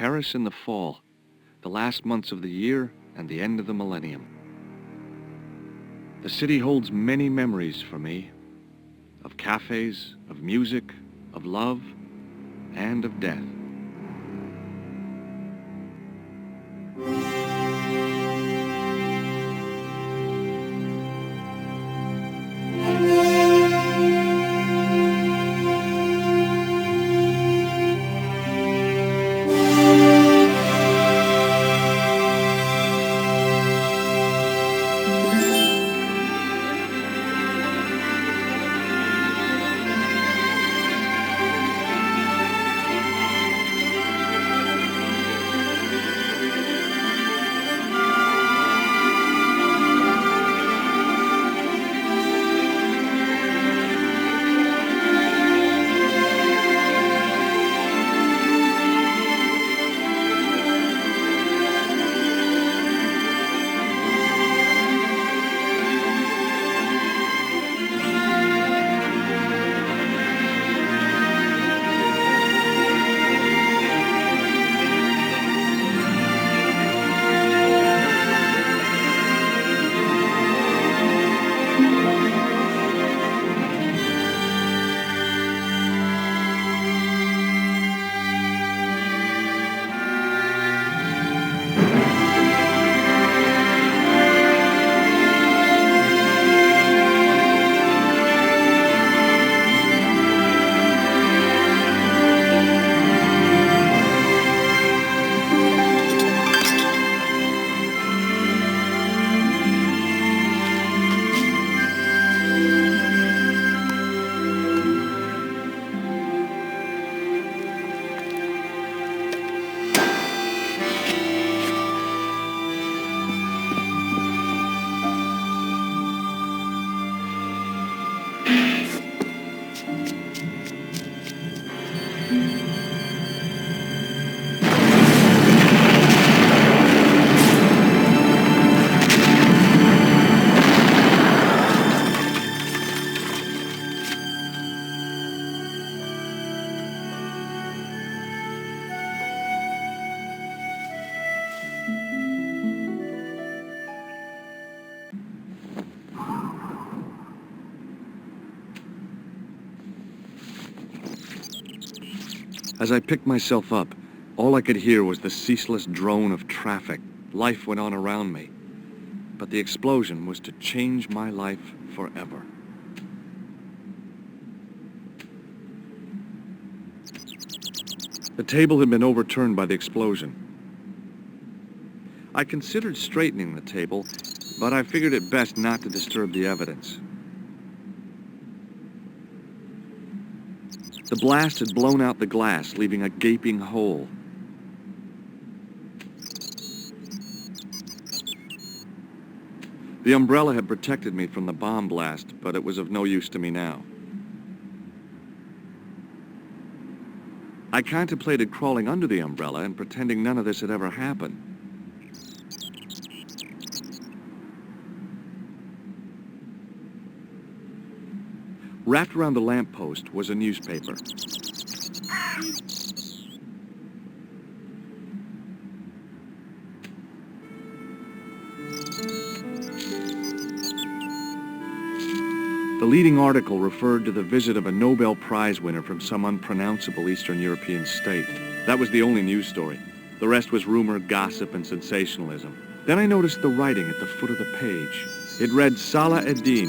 Paris in the fall, the last months of the year and the end of the millennium. The city holds many memories for me, of cafes, of music, of love, and of death. As I picked myself up, all I could hear was the ceaseless drone of traffic. Life went on around me. But the explosion was to change my life forever. The table had been overturned by the explosion. I considered straightening the table, but I figured it best not to disturb the evidence. The blast had blown out the glass, leaving a gaping hole. The umbrella had protected me from the bomb blast, but it was of no use to me now. I contemplated crawling under the umbrella and pretending none of this had ever happened. Wrapped around the lamppost was a newspaper. The leading article referred to the visit of a Nobel Prize winner from some unpronounceable Eastern European state. That was the only news story. The rest was rumor, gossip, and sensationalism. Then I noticed the writing at the foot of the page. It read Salah ad-Din,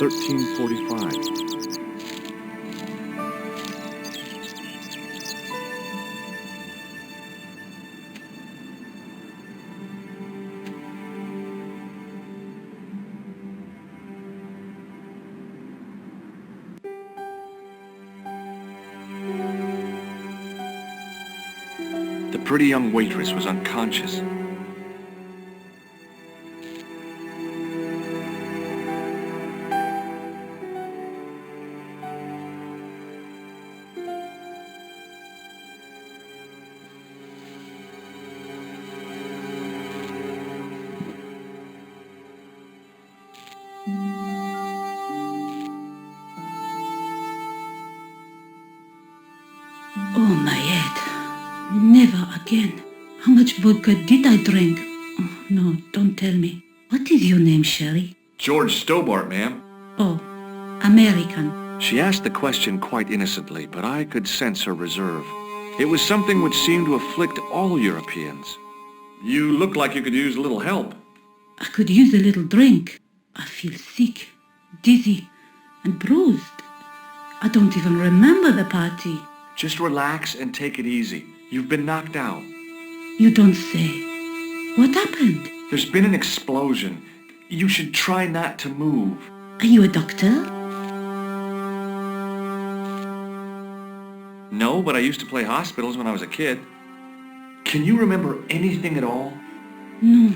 1345. The pretty young waitress was unconscious. Oh, my head. Never again. How much vodka did I drink? Oh, no, don't tell me. What is your name, Sherry? George Stobbart, ma'am. Oh, American. She asked the question quite innocently, but I could sense her reserve. It was something which seemed to afflict all Europeans. You look like you could use a little help. I could use a little drink. I feel sick, dizzy, and bruised. I don't even remember the party. Just relax and take it easy. You've been knocked out. You don't say. What happened? There's been an explosion. You should try not to move. Are you a doctor? No, but I used to play hospitals when I was a kid. Can you remember anything at all? No.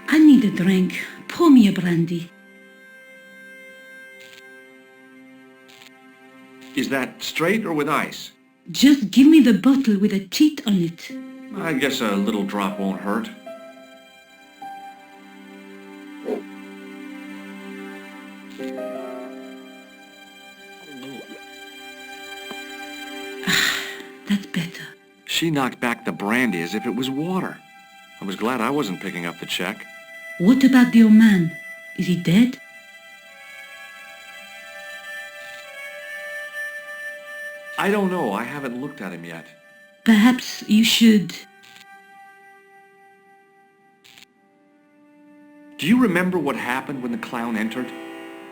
I need a drink. Pour me a brandy. Is that straight or with ice? Just give me the bottle with a teat on it. I guess a little drop won't hurt. That's better. She knocked back the brandy as if it was water. I was glad I wasn't picking up the check. What about the old man? Is he dead? I don't know. I haven't looked at him yet. Perhaps you should. Do you remember what happened when the clown entered?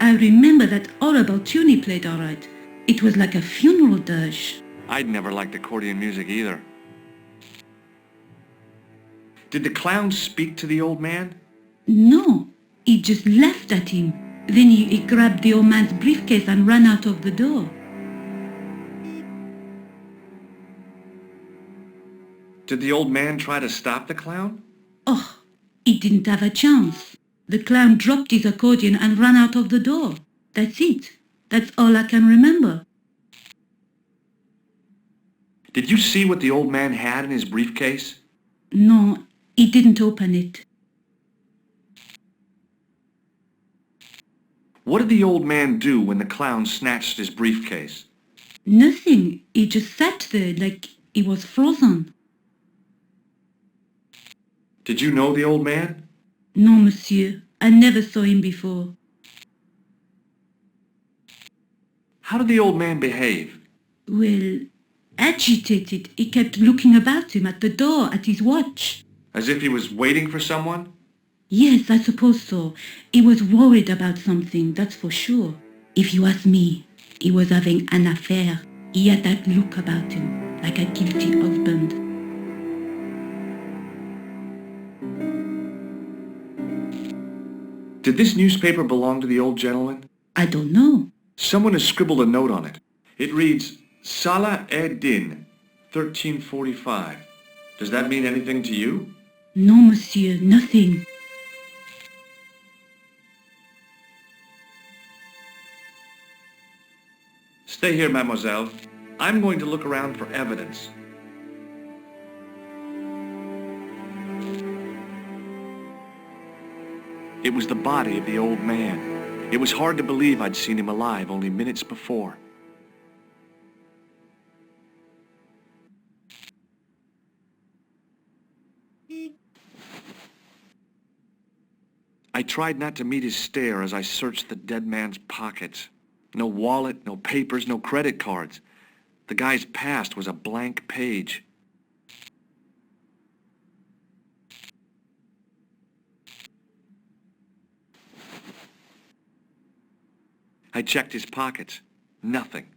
I remember that horrible tune he played all right. It was like a funeral dirge. I'd never liked accordion music either. Did the clown speak to the old man? No, he just laughed at him. Then he grabbed the old man's briefcase and ran out of the door. Did the old man try to stop the clown? Oh, he didn't have a chance. The clown dropped his accordion and ran out of the door. That's it. That's all I can remember. Did you see what the old man had in his briefcase? No, he didn't open it. What did the old man do when the clown snatched his briefcase? Nothing. He just sat there like he was frozen. Did you know the old man? No, monsieur. I never saw him before. How did the old man behave? Well, agitated. He kept looking about him at the door, at his watch. As if he was waiting for someone? Yes, I suppose so. He was worried about something, that's for sure. If you ask me, he was having an affair. He had that look about him, like a guilty husband. Did this newspaper belong to the old gentleman? I don't know. Someone has scribbled a note on it. It reads, Salah Ed-Din, 1345. Does that mean anything to you? No, monsieur, nothing. Stay here, mademoiselle. I'm going to look around for evidence. It was the body of the old man. It was hard to believe I'd seen him alive only minutes before. I tried not to meet his stare as I searched the dead man's pockets. No wallet, no papers, no credit cards. The guy's past was a blank page. I checked his pockets. Nothing.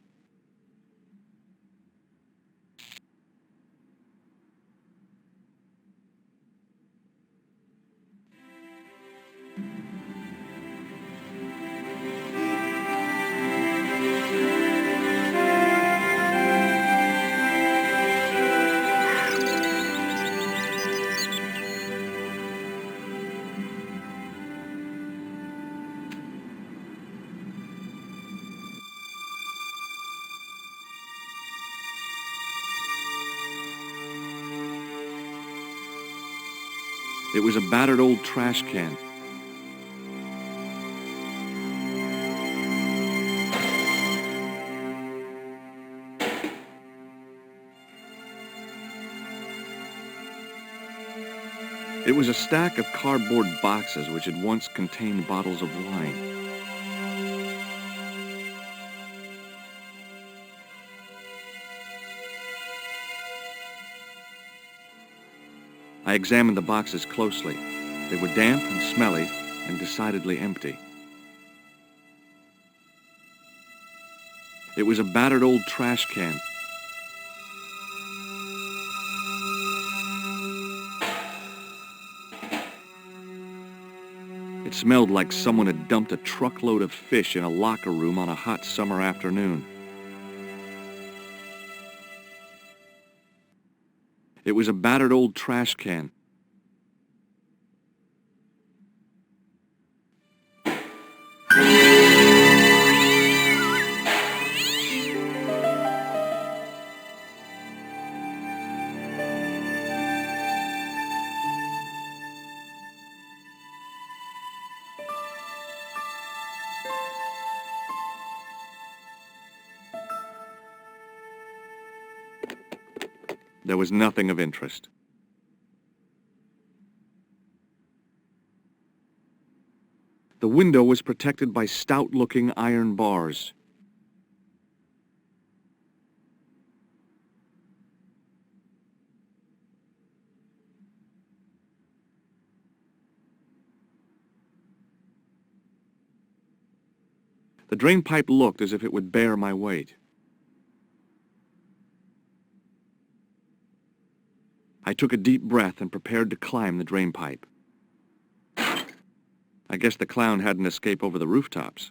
It was a battered old trash can. It was a stack of cardboard boxes which had once contained bottles of wine. I examined the boxes closely. They were damp and smelly and decidedly empty. It was a battered old trash can. It smelled like someone had dumped a truckload of fish in a locker room on a hot summer afternoon. It was a battered old trash can. There was nothing of interest. The window was protected by stout-looking iron bars. The drain pipe looked as if it would bear my weight. I took a deep breath and prepared to climb the drain pipe. I guess the clown hadn't escaped over the rooftops.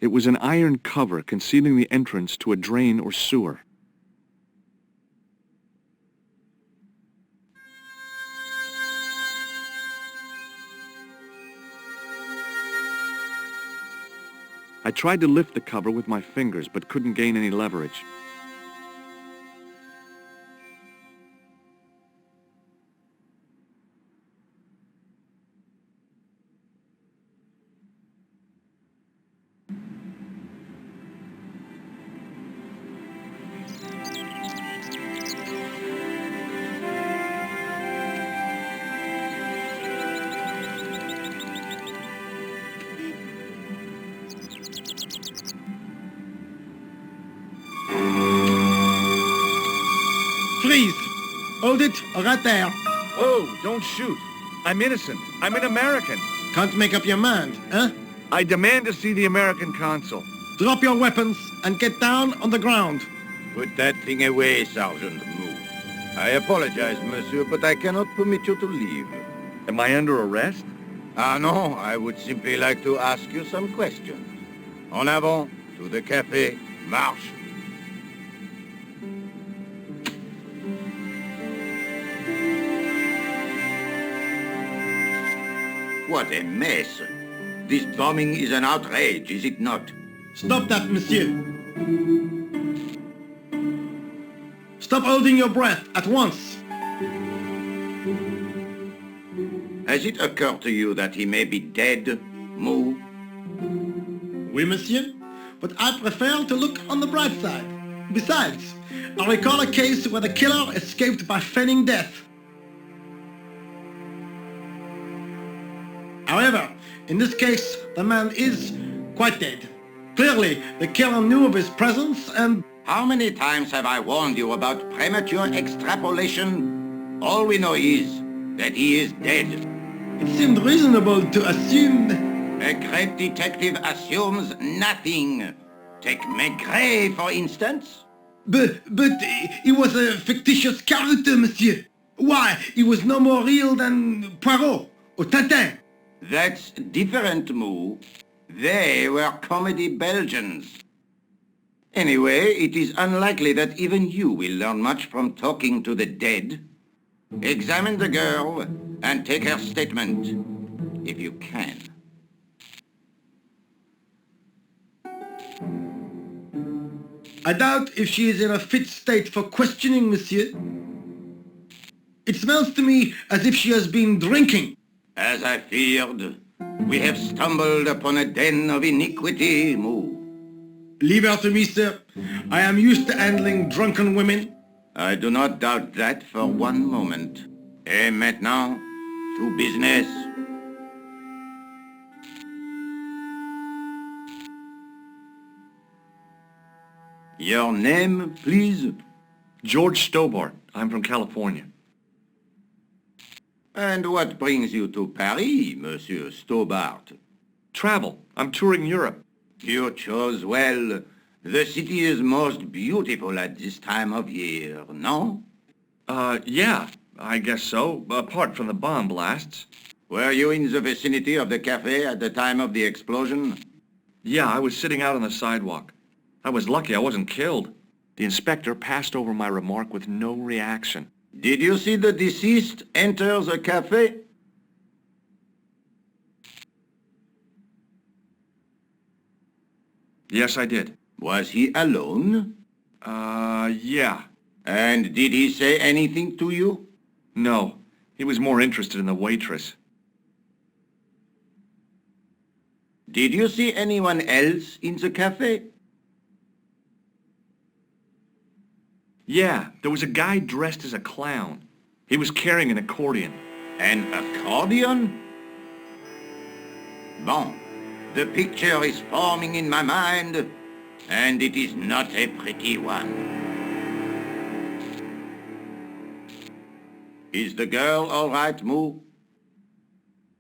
It was an iron cover concealing the entrance to a drain or sewer. I tried to lift the cover with my fingers, but couldn't gain any leverage. Freeze! Hold it, right there. Oh, don't shoot. I'm innocent. I'm an American. Can't make up your mind, huh? I demand to see the American consul. Drop your weapons and get down on the ground. Put that thing away, Sergeant Mou. I apologize, monsieur, but I cannot permit you to leave. Am I under arrest? Ah, no, I would simply like to ask you some questions. En avant, to the café, marche. What a mess. This bombing is an outrage, is it not? Stop that, monsieur. Stop holding your breath at once. Has it occurred to you that he may be dead, Mou? Oui, monsieur, but I prefer to look on the bright side. Besides, I recall a case where the killer escaped by feigning death. However, in this case, the man is quite dead. Clearly, the killer knew of his presence and... How many times have I warned you about premature extrapolation? All we know is that he is dead. It seemed reasonable to assume... A great detective assumes nothing. Take Maigret, for instance. But he was a fictitious character, monsieur. Why, he was no more real than Poirot or Tintin. That's different, Mou. They were comedy Belgians. Anyway, it is unlikely that even you will learn much from talking to the dead. Examine the girl and take her statement, if you can. I doubt if she is in a fit state for questioning, monsieur. It smells to me as if she has been drinking. As I feared, we have stumbled upon a den of iniquity, Mou. Leave her to me, sir. I am used to handling drunken women. I do not doubt that for one moment. Et maintenant, to business. Your name, please? George Stobbart. I'm from California. And what brings you to Paris, Monsieur Stobbart? Travel. I'm touring Europe. You chose well. The city is most beautiful at this time of year, no? Yeah, I guess so, apart from the bomb blasts. Were you in the vicinity of the café at the time of the explosion? Yeah, I was sitting out on the sidewalk. I was lucky I wasn't killed. The inspector passed over my remark with no reaction. Did you see the deceased enter the café? Yes, I did. Was he alone? Yeah. And did he say anything to you? No, he was more interested in the waitress. Did you see anyone else in the café? Yeah, there was a guy dressed as a clown. He was carrying an accordion. An accordion? Bon, the picture is forming in my mind, and it is not a pretty one. Is the girl all right, Moo?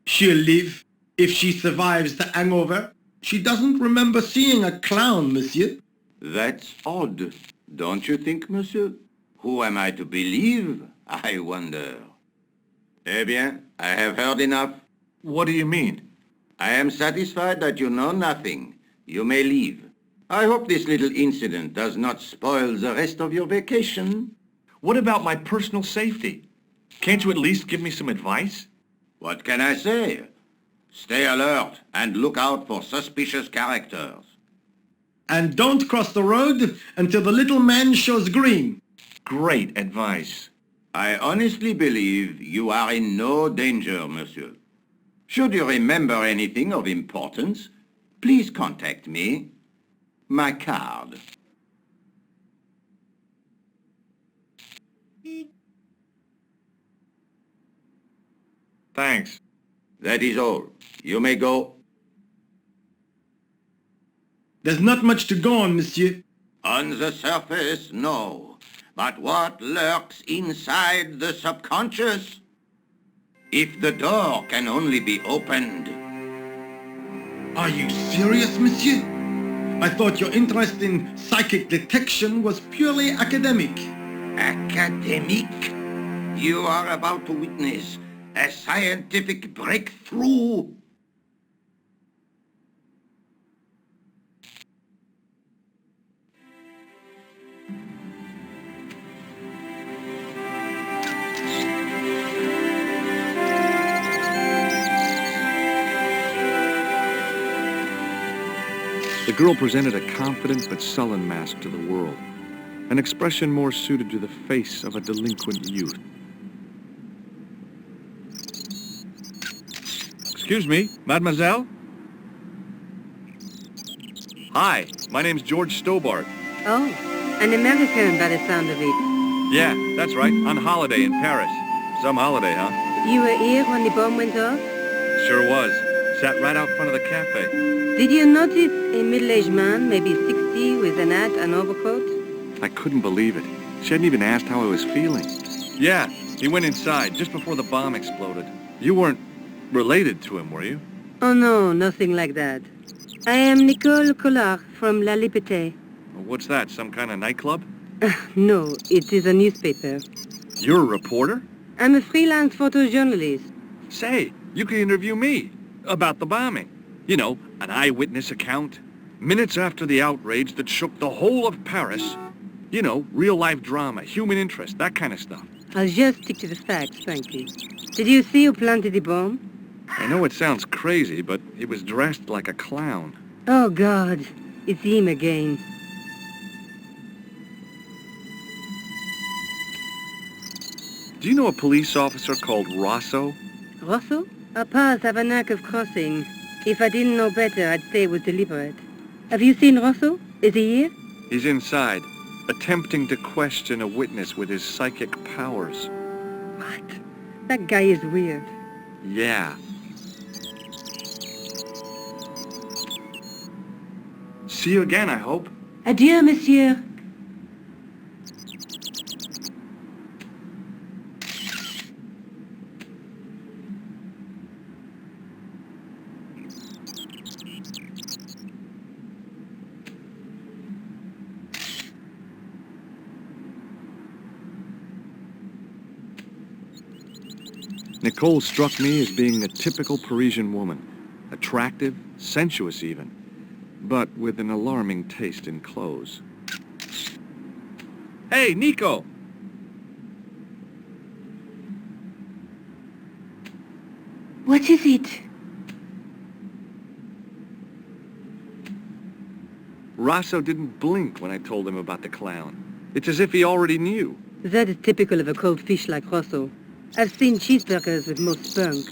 She'll live if she survives the hangover. She doesn't remember seeing a clown, monsieur. That's odd, don't you think, monsieur? Who am I to believe, I wonder? Eh bien, I have heard enough. What do you mean? I am satisfied that you know nothing. You may leave. I hope this little incident does not spoil the rest of your vacation. What about my personal safety? Can't you at least give me some advice? What can I say? Stay alert and look out for suspicious characters. And don't cross the road until the little man shows green. Great advice. I honestly believe you are in no danger, monsieur. Should you remember anything of importance, please contact me. My card. Thanks. That is all. You may go. There's not much to go on, monsieur. On the surface, no. But what lurks inside the subconscious? If the door can only be opened. Are you serious, monsieur? I thought your interest in psychic detection was purely academic. Academic? You are about to witness a scientific breakthrough. The girl presented a confident but sullen mask to the world, an expression more suited to the face of a delinquent youth. Excuse me, mademoiselle? Hi, my name's George Stobbart. Oh, an American by the sound of it. Yeah, that's right, on holiday in Paris. Some holiday, huh? You were here when the bomb went off? Sure was. Sat right out front of the cafe. Did you notice a middle-aged man, maybe 60, with an hat and overcoat? I couldn't believe it. She hadn't even asked how I was feeling. Yeah, he went inside just before the bomb exploded. You weren't related to him, were you? Oh no, nothing like that. I am Nicole Collard from La Liberté. What's that, some kind of nightclub? No, it is a newspaper. You're a reporter? I'm a freelance photojournalist. Say, you could interview me about the bombing. You know, an eyewitness account. Minutes after the outrage that shook the whole of Paris. You know, real-life drama, human interest, that kind of stuff. I'll just stick to the facts, thank you. Did you see who planted the bomb? I know it sounds crazy, but he was dressed like a clown. Oh God, it's him again. Do you know a police officer called Rosso? Rosso? Our paths have a knack of crossing. If I didn't know better, I'd say it was deliberate. Have you seen Rosso? Is he here? He's inside, attempting to question a witness with his psychic powers. What? That guy is weird. Yeah. See you again, I hope. Adieu, monsieur. Nicole struck me as being a typical Parisian woman. Attractive, sensuous even, but with an alarming taste in clothes. Hey, Nico! What is it? Rosso didn't blink when I told him about the clown. It's as if he already knew. That is typical of a cold fish like Rosso. I've seen cheeseburgers with more spunk.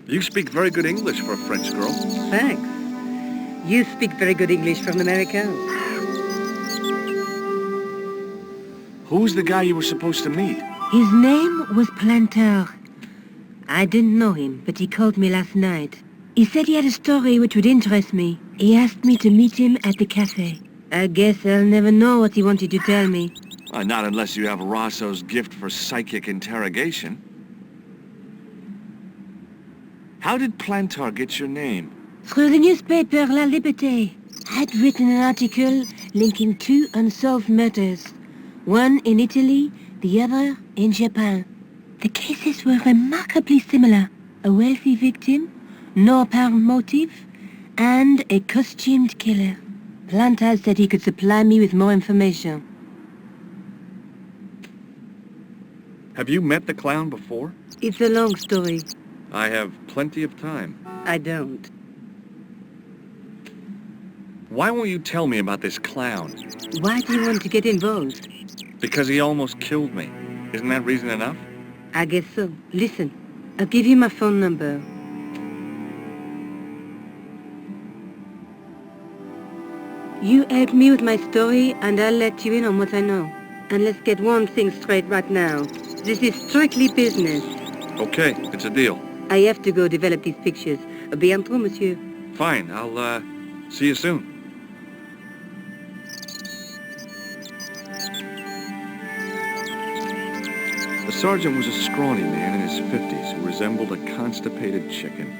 You speak very good English for a French girl. Thanks. You speak very good English from America. Who's the guy you were supposed to meet? His name was Planter. I didn't know him, but he called me last night. He said he had a story which would interest me. He asked me to meet him at the café. I guess I'll never know what he wanted to tell me. Not unless you have Rosso's gift for psychic interrogation. How did Plantar get your name? Through the newspaper La Liberté. I'd written an article linking two unsolved murders. One in Italy, the other in Japan. The cases were remarkably similar. A wealthy victim, no apparent motive, and a costumed killer. Plantar said he could supply me with more information. Have you met the clown before? It's a long story. I have plenty of time. I don't. Why won't you tell me about this clown? Why do you want to get involved? Because he almost killed me. Isn't that reason enough? I guess so. Listen, I'll give you my phone number. You help me with my story and I'll let you in on what I know. And let's get one thing straight right now. This is strictly business. Okay, it's a deal. I have to go develop these pictures. À bientôt, monsieur. Fine, I'll, see you soon. The sergeant was a scrawny man in his 50s who resembled a constipated chicken.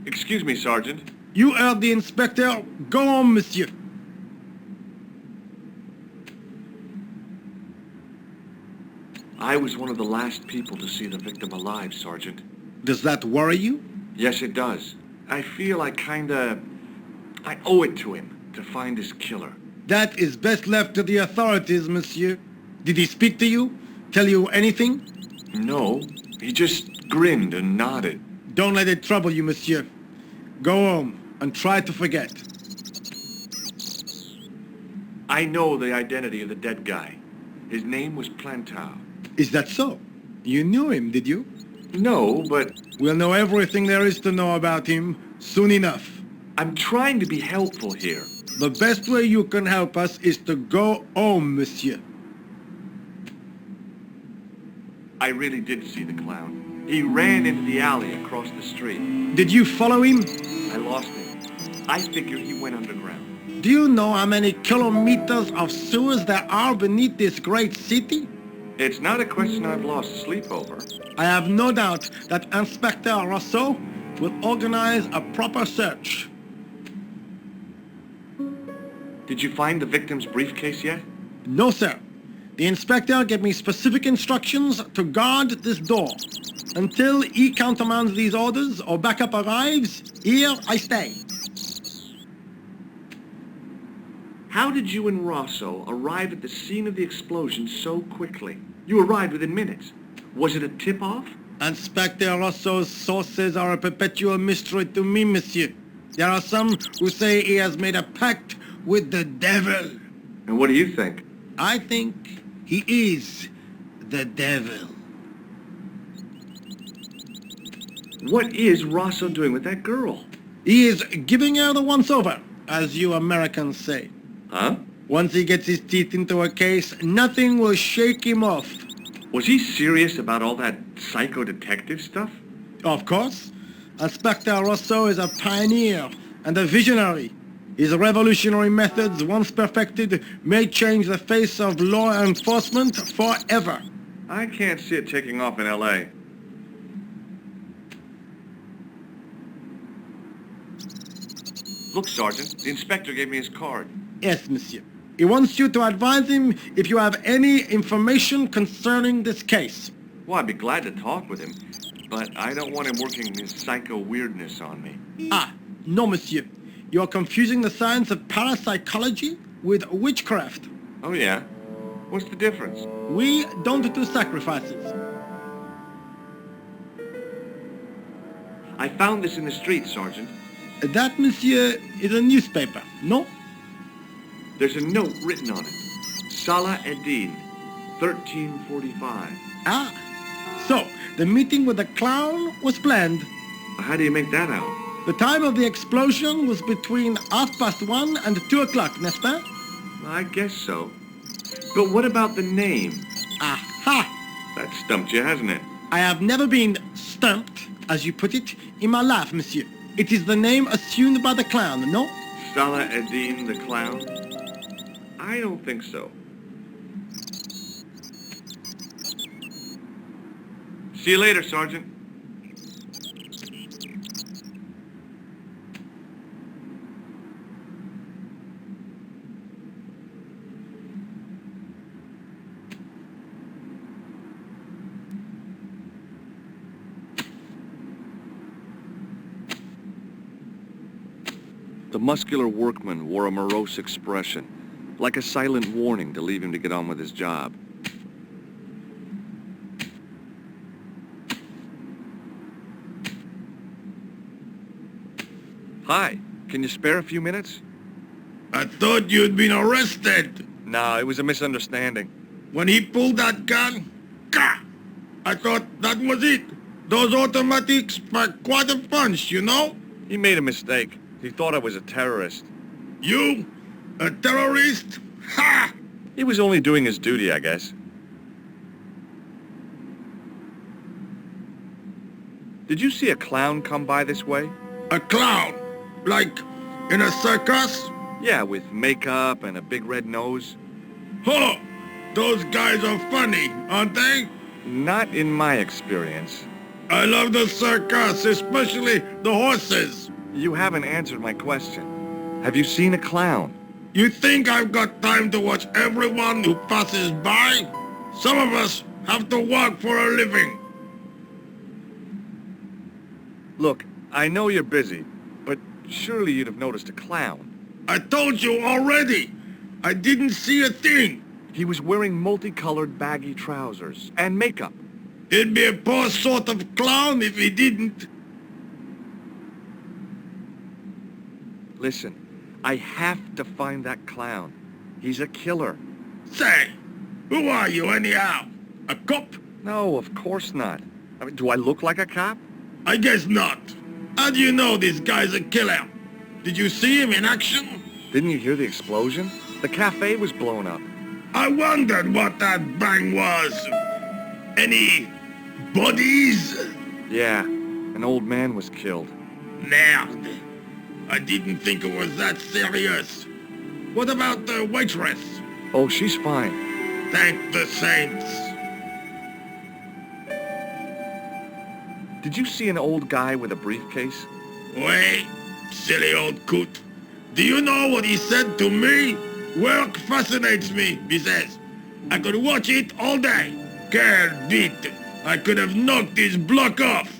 Excuse me, Sergeant. You heard the inspector. Go on, monsieur. I was one of the last people to see the victim alive, Sergeant. Does that worry you? Yes, it does. I feel I owe it to him to find his killer. That is best left to the authorities, monsieur. Did he speak to you? Tell you anything? No, he just grinned and nodded. Don't let it trouble you, monsieur. Go home and try to forget. I know the identity of the dead guy. His name was Plantar. Is that so? You knew him, did you? No, but We'll know everything there is to know about him soon enough. I'm trying to be helpful here. The best way you can help us is to go home, monsieur. I really did see the clown. He ran into the alley across the street. Did you follow him? I lost him. I figure he went underground. Do you know how many kilometers of sewers there are beneath this great city? It's not a question I've lost sleep over. I have no doubt that Inspector Rousseau will organize a proper search. Did you find the victim's briefcase yet? No, sir. The inspector gave me specific instructions to guard this door. Until he countermands these orders or backup arrives, here I stay. How did you and Rosso arrive at the scene of the explosion so quickly? You arrived within minutes. Was it a tip-off? Inspector Rousseau's sources are a perpetual mystery to me, monsieur. There are some who say he has made a pact with the devil. And what do you think? I think he is the devil. What is Rosso doing with that girl? He is giving her the once-over, as you Americans say. Huh? Once he gets his teeth into a case, nothing will shake him off. Was he serious about all that psycho-detective stuff? Of course. Inspector Rosso is a pioneer and a visionary. His revolutionary methods, once perfected, may change the face of law enforcement forever. I can't see it taking off in L.A. Look, Sergeant, the inspector gave me his card. Yes, monsieur. He wants you to advise him if you have any information concerning this case. Well, I'd be glad to talk with him, but I don't want him working his psycho-weirdness on me. Ah, no, monsieur. You are confusing the science of parapsychology with witchcraft. Oh, yeah? What's the difference? We don't do sacrifices. I found this in the street, Sergeant. That, monsieur, is a newspaper, no? There's a note written on it. Salah Eddin, 1345. Ah, so the meeting with the clown was planned. How do you make that out? The time of the explosion was between 1:30 and 2 o'clock, n'est-ce pas? I guess so. But what about the name? Aha! That stumped you, hasn't it? I have never been stumped, as you put it, in my life, monsieur. It is the name assumed by the clown, no? Salah Eddin the clown? I don't think so. See you later, Sergeant. The muscular workman wore a morose expression, like a silent warning to leave him to get on with his job. Hi, can you spare a few minutes? I thought you'd been arrested. No, it was a misunderstanding. When he pulled that gun, gah! I thought that was it. Those automatics pack quite a punch, you know? He made a mistake. He thought I was a terrorist. You? A terrorist? Ha! He was only doing his duty, I guess. Did you see a clown come by this way? A clown? Like in a circus? Yeah, with makeup and a big red nose. Huh! Those guys are funny, aren't they? Not in my experience. I love the circus, especially the horses. You haven't answered my question. Have you seen a clown? You think I've got time to watch everyone who passes by? Some of us have to work for a living. Look, I know you're busy, but surely you'd have noticed a clown. I told you already. I didn't see a thing. He was wearing multicolored baggy trousers and makeup. He'd be a poor sort of clown if he didn't. Listen, I have to find that clown. He's a killer. Say, who are you anyhow? A cop? No, of course not. I mean, do I look like a cop? I guess not. How do you know this guy's a killer? Did you see him in action? Didn't you hear the explosion? The café was blown up. I wondered what that bang was. Any bodies? Yeah, an old man was killed. Merde. I didn't think it was that serious. What about the waitress? Oh, she's fine. Thank the saints. Did you see an old guy with a briefcase? Wait, silly old coot. Do you know what he said to me? Work fascinates me, he says. I could watch it all day. Quelle bite. I could have knocked his block off.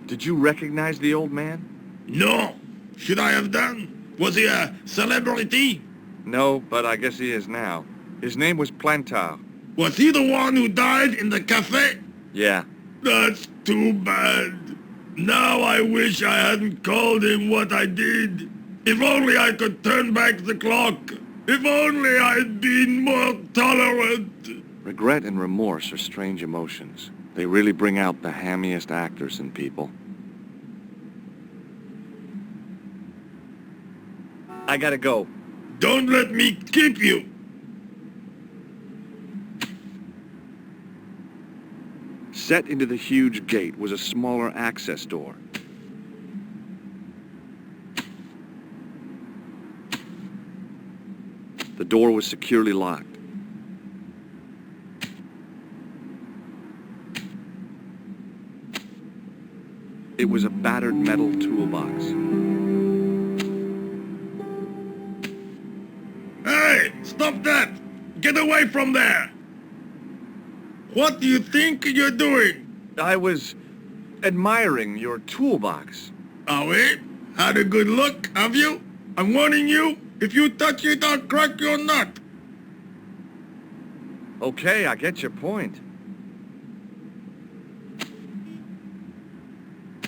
Did you recognize the old man? No. Should I have done? Was he a celebrity? No, but I guess he is now. His name was Plantar. Was he the one who died in the café? Yeah. That's too bad. Now I wish I hadn't called him what I did. If only I could turn back the clock. If only I'd been more tolerant. Regret and remorse are strange emotions. They really bring out the hammiest actors in people. I gotta go. Don't let me keep you. Set into the huge gate was a smaller access door. The door was securely locked. It was a battered metal toolbox. Hey, stop that! Get away from there! What do you think you're doing? I was admiring your toolbox. Oh, eh? Had a good look, have you? I'm warning you, if you touch it, I'll crack your nut. Okay, I get your point.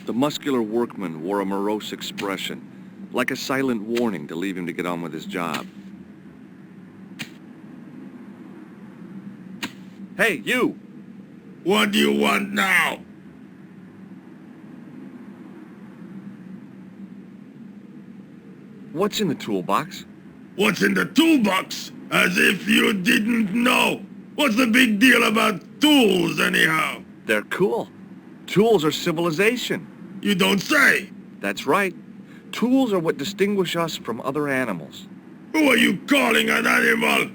The muscular workman wore a morose expression, like a silent warning to leave him to get on with his job. Hey, you! What do you want now? What's in the toolbox? What's in the toolbox? As if you didn't know. What's the big deal about tools, anyhow? They're cool. Tools are civilization. You don't say. That's right. Tools are what distinguish us from other animals. Who are you calling an animal?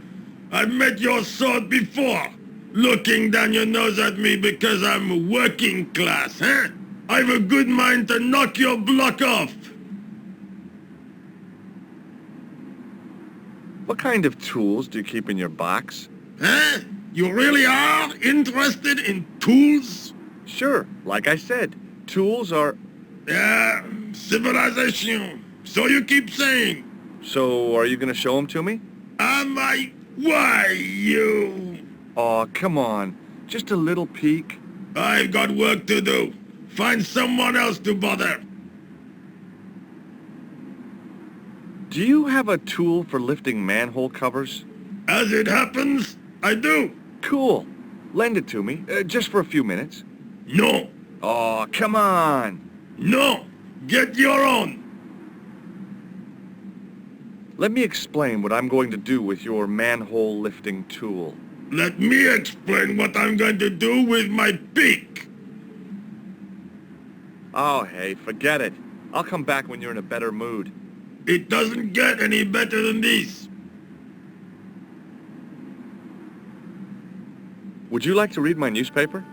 I've met your sort before. Looking down your nose at me because I'm working class, huh? I've a good mind to knock your block off. What kind of tools do you keep in your box? Huh? You really are interested in tools? Sure, like I said, tools are... Yeah, civilization. So you keep saying. So, are you gonna show them to me? Am I? Why, you? Aw, come on. Just a little peek. I've got work to do. Find someone else to bother. Do you have a tool for lifting manhole covers? As it happens, I do. Cool. Lend it to me, just for a few minutes. No. Aw, come on. No. Get your own. Let me explain what I'm going to do with your manhole lifting tool. Let me explain what I'm going to do with my beak. Oh, hey, forget it. I'll come back when you're in a better mood. It doesn't get any better than this. Would you like to read my newspaper?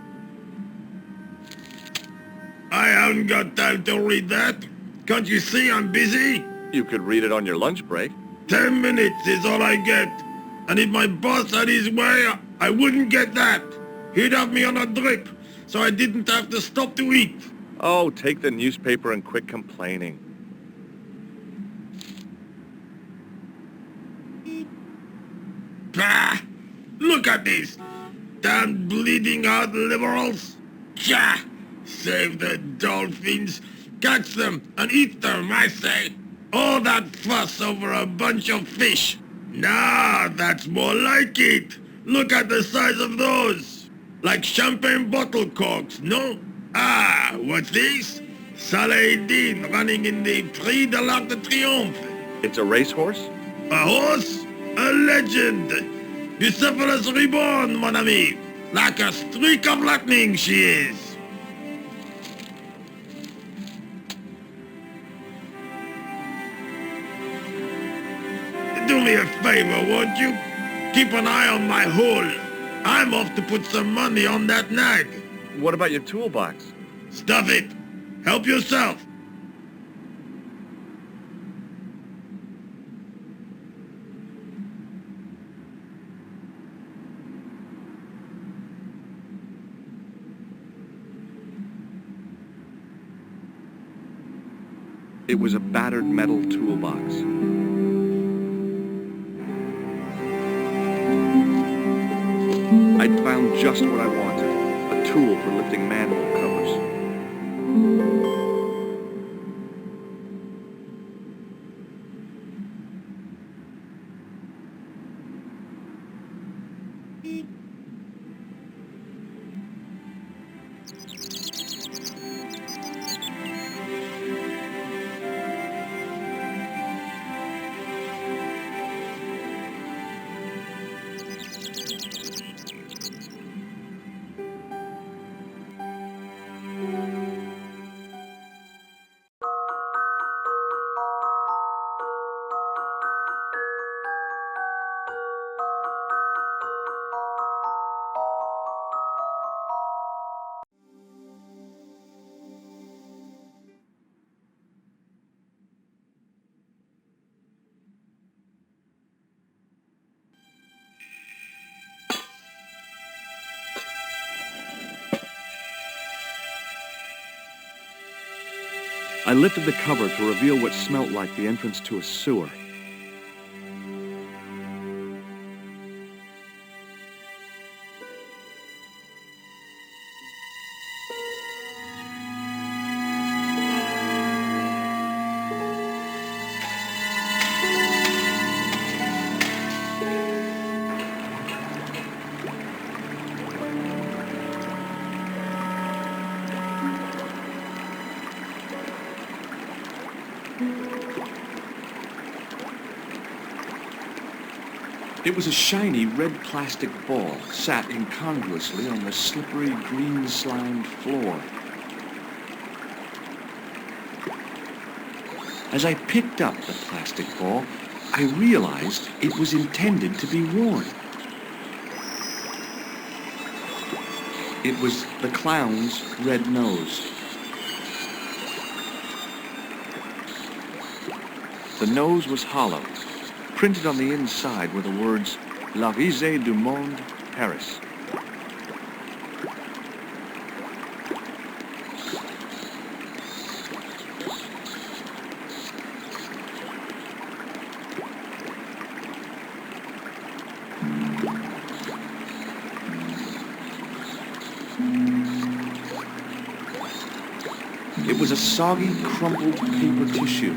I haven't got time to read that. Can't you see I'm busy? You could read it on your lunch break. 10 minutes is all I get. And if my boss had his way, I wouldn't get that. He'd have me on a drip, so I didn't have to stop to eat. Oh, take the newspaper and quit complaining. Bah! Look at this. Damn bleeding heart liberals. Tcha! Save the dolphins. Catch them and eat them, I say. All that fuss over a bunch of fish. Nah, that's more like it. Look at the size of those. Like champagne bottle corks, no? Ah, what's this? Saladin running in the Prix de l'Arc de Triomphe. It's a racehorse? A horse? A legend. Bucephalus reborn, mon ami. Like a streak of lightning she is. Do me a favor, won't you? Keep an eye on my hole. I'm off to put some money on that nag. What about your toolbox? Stuff it. Help yourself. It was a battered metal toolbox. I'd found just what I wanted, a tool for lifting manhole covers. I lifted the cover to reveal what smelt like the entrance to a sewer. It was a shiny red plastic ball sat incongruously on the slippery green slimed floor. As I picked up the plastic ball, I realized it was intended to be worn. It was the clown's red nose. The nose was hollow. Printed on the inside were the words, RISEE du MONDE, Paris. It was a soggy, crumpled paper tissue.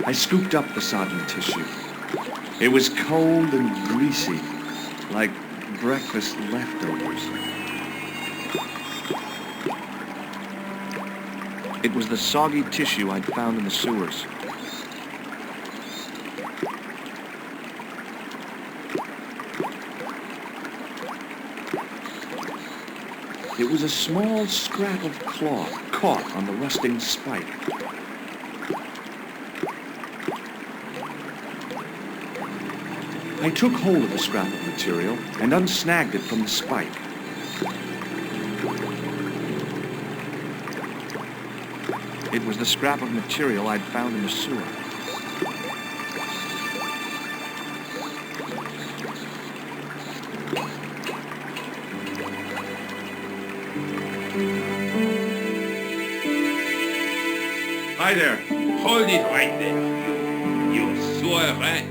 I scooped up the sodden tissue. It was cold and greasy, like breakfast leftovers. It was the soggy tissue I'd found in the sewers. It was a small scrap of cloth caught on the rusting spike. I took hold of the scrap of material and unsnagged it from the spike. It was the scrap of material I'd found in the sewer. Hi there. Hold it right there, you sewer rat.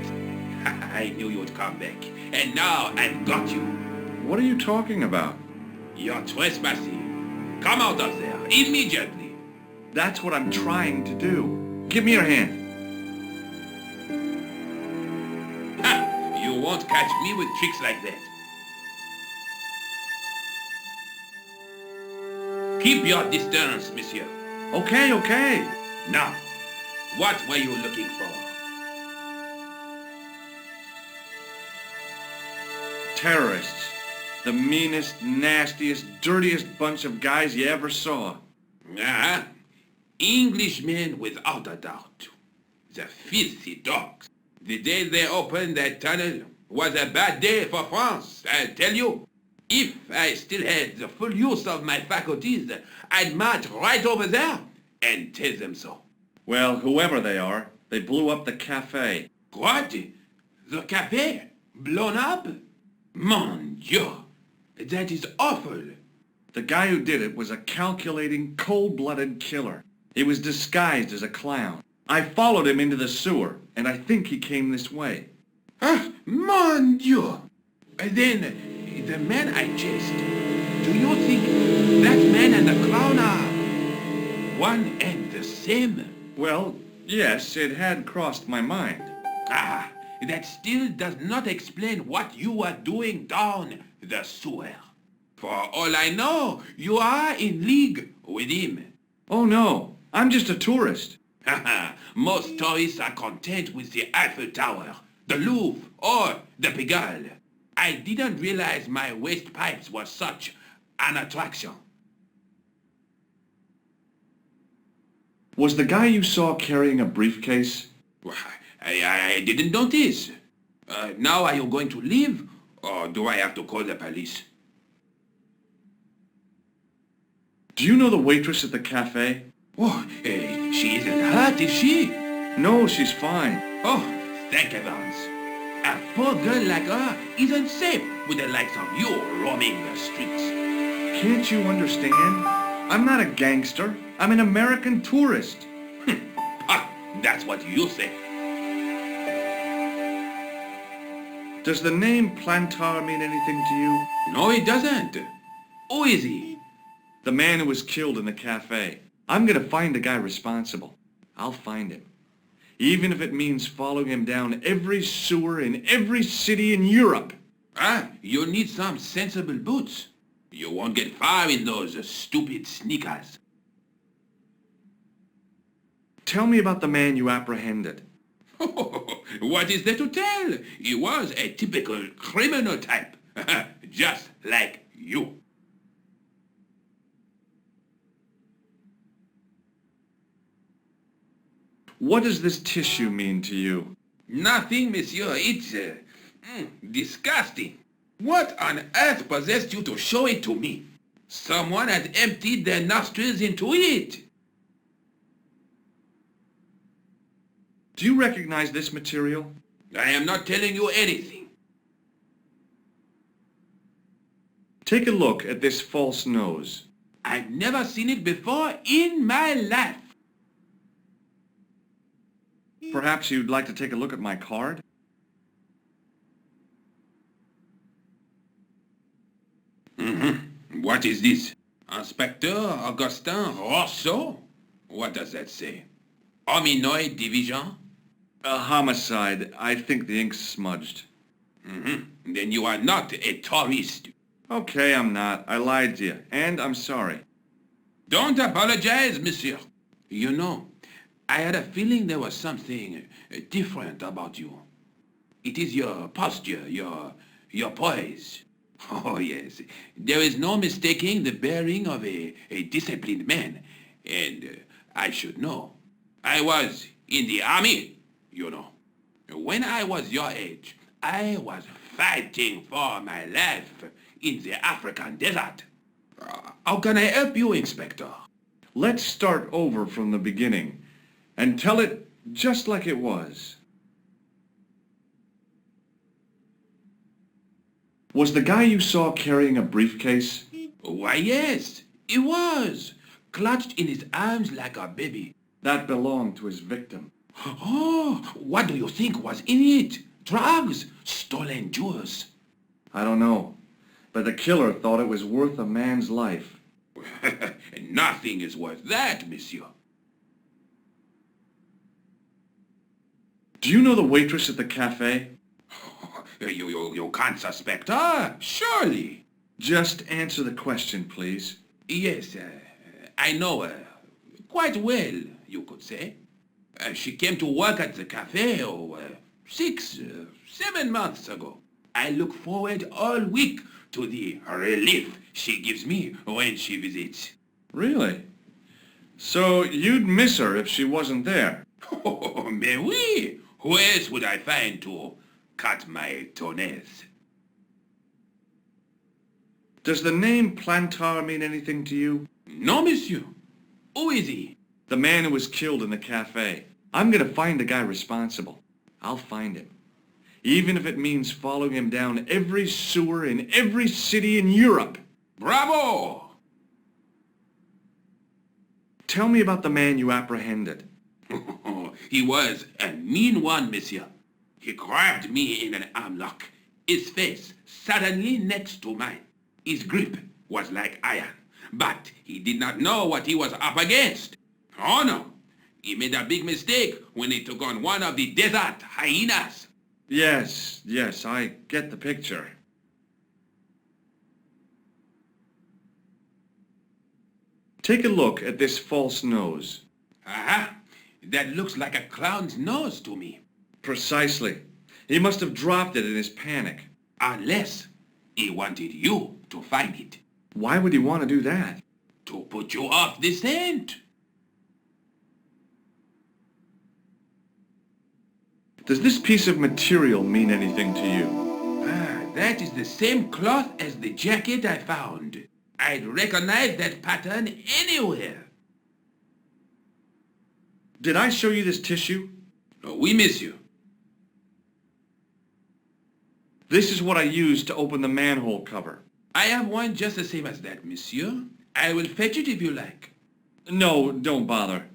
I knew you'd come back, and now I've got you. What are you talking about? You're trespassing. Come out of there, immediately. That's what I'm trying to do. Give me your hand. Ha! You won't catch me with tricks like that. Keep your distance, monsieur. Okay. Now, what were you looking for? Terrorists. The meanest, nastiest, dirtiest bunch of guys you ever saw. Ah, Englishmen without a doubt. The filthy dogs. The day they opened that tunnel was a bad day for France, I tell you. If I still had the full use of my faculties, I'd march right over there and tell them so. Well, whoever they are, they blew up the café. What? The café? Blown up? Mon Dieu! That is awful. The guy who did it was a calculating, cold-blooded killer. He was disguised as a clown. I followed him into the sewer, and I think he came this way. Ah, mon Dieu! Then, the man I chased, do you think that man and the clown are one and the same? Well, Yes, it had crossed my mind. Ah, that still does not explain what you were doing down the sewer. For all I know, you are in league with him. Oh no, I'm just a tourist. Most tourists are content with the Eiffel Tower, the Louvre, or the Pigalle. I didn't realize my waste pipes were such an attraction. Was the guy you saw carrying a briefcase? I didn't notice. Now are you going to leave, or do I have to call the police? Do you know the waitress at the cafe? Oh, she isn't hurt, is she? No, she's fine. Oh, thank heavens. A poor girl like her isn't safe with the likes of you roaming the streets. Can't you understand? I'm not a gangster. I'm an American tourist. Ah, that's what you say. Does the name Plantar mean anything to you? No, it doesn't. Who is he? The man who was killed in the cafe. I'm gonna find the guy responsible. I'll find him. Even if it means following him down every sewer in every city in Europe. Ah, you'll need some sensible boots. You won't get far in those stupid sneakers. Tell me about the man you apprehended. What is there to tell? He was a typical criminal type. Just like you. What does this tissue mean to you? Nothing, monsieur. It's disgusting. What on earth possessed you to show it to me? Someone had emptied their nostrils into it. Do you recognize this material? I am not telling you anything. Take a look at this false nose. I've never seen it before in my life. Perhaps you'd like to take a look at my card? What is this? Inspector Augustin Rousseau? What does that say? Hominoid Division? A homicide. I think the ink's smudged. Then you are not a tourist. Okay, I'm not. I lied to you, and I'm sorry. Don't apologize, monsieur. You know, I had a feeling there was something different about you. It is your posture, your poise. Oh, yes. There is no mistaking the bearing of a disciplined man. And I should know. I was in the army, you know. When I was your age, I was fighting for my life in the African desert. How can I help you, Inspector? Let's start over from the beginning and tell it just like it was. Was the guy you saw carrying a briefcase? Why, yes, he was. Clutched in his arms like a baby. That belonged to his victim. Oh, what do you think was in it? Drugs? Stolen jewels? I don't know, but the killer thought it was worth a man's life. Nothing is worth that, monsieur. Do you know the waitress at the cafe? You can't suspect her, surely. Just answer the question, please. Yes, I know her. Quite well, you could say. She came to work at the cafe 6, 7 months ago. I look forward all week to the relief she gives me when she visits. Really? So you'd miss her if she wasn't there? Oh, mais oui. Who else would I find to cut my toenails? Does the name Plantar mean anything to you? No, monsieur. Who is he? The man who was killed in the cafe. I'm gonna find the guy responsible. I'll find him. Even if it means following him down every sewer in every city in Europe. Bravo! Tell me about the man you apprehended. He was a mean one, monsieur. He grabbed me in an armlock, his face suddenly next to mine. His grip was like iron, but he did not know what he was up against. Oh no, He made a big mistake when he took on one of the desert hyenas. Yes, I get the picture. Take a look at this false nose. Aha! That looks like a clown's nose to me. Precisely. He must have dropped it in his panic. Unless he wanted you to find it. Why would he want to do that? To put you off the scent. Does this piece of material mean anything to you? That is the same cloth as the jacket I found. I'd recognize that pattern anywhere. Did I show you this tissue? Oui, monsieur. This is what I used to open the manhole cover. I have one just the same as that, monsieur. I will fetch it if you like. No, don't bother.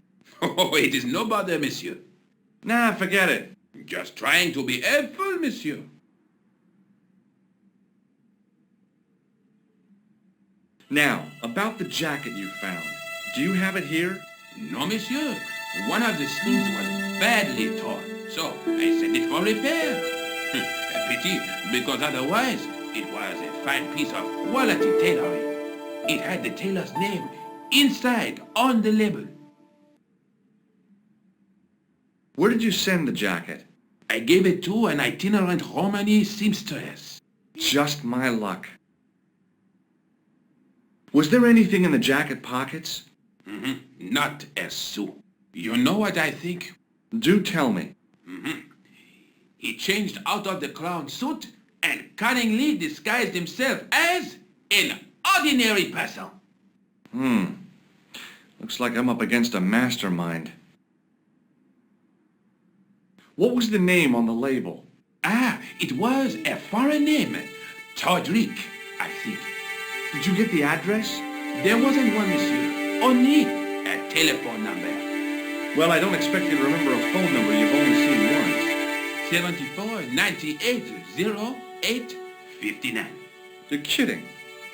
Oh, it is no bother, monsieur. Nah, forget it. Just trying to be helpful, monsieur. Now, about the jacket you found. Do you have it here? No, monsieur. One of the sleeves was badly torn, so I sent it for repair. A pity, because otherwise it was a fine piece of quality tailoring. It had the tailor's name inside on the label. Where did you send the jacket? I gave it to an itinerant Romany seamstress. Just my luck. Was there anything in the jacket pockets? Not a sou. You know what I think? Do tell me. He changed out of the clown suit and cunningly disguised himself as an ordinary person. Looks like I'm up against a mastermind. What was the name on the label? It was a foreign name. Todrick, I think. Did you get the address? There wasn't one, monsieur. Only a telephone number. Well, I don't expect you to remember a phone number you've only seen once. 74 98 08 59. You're kidding.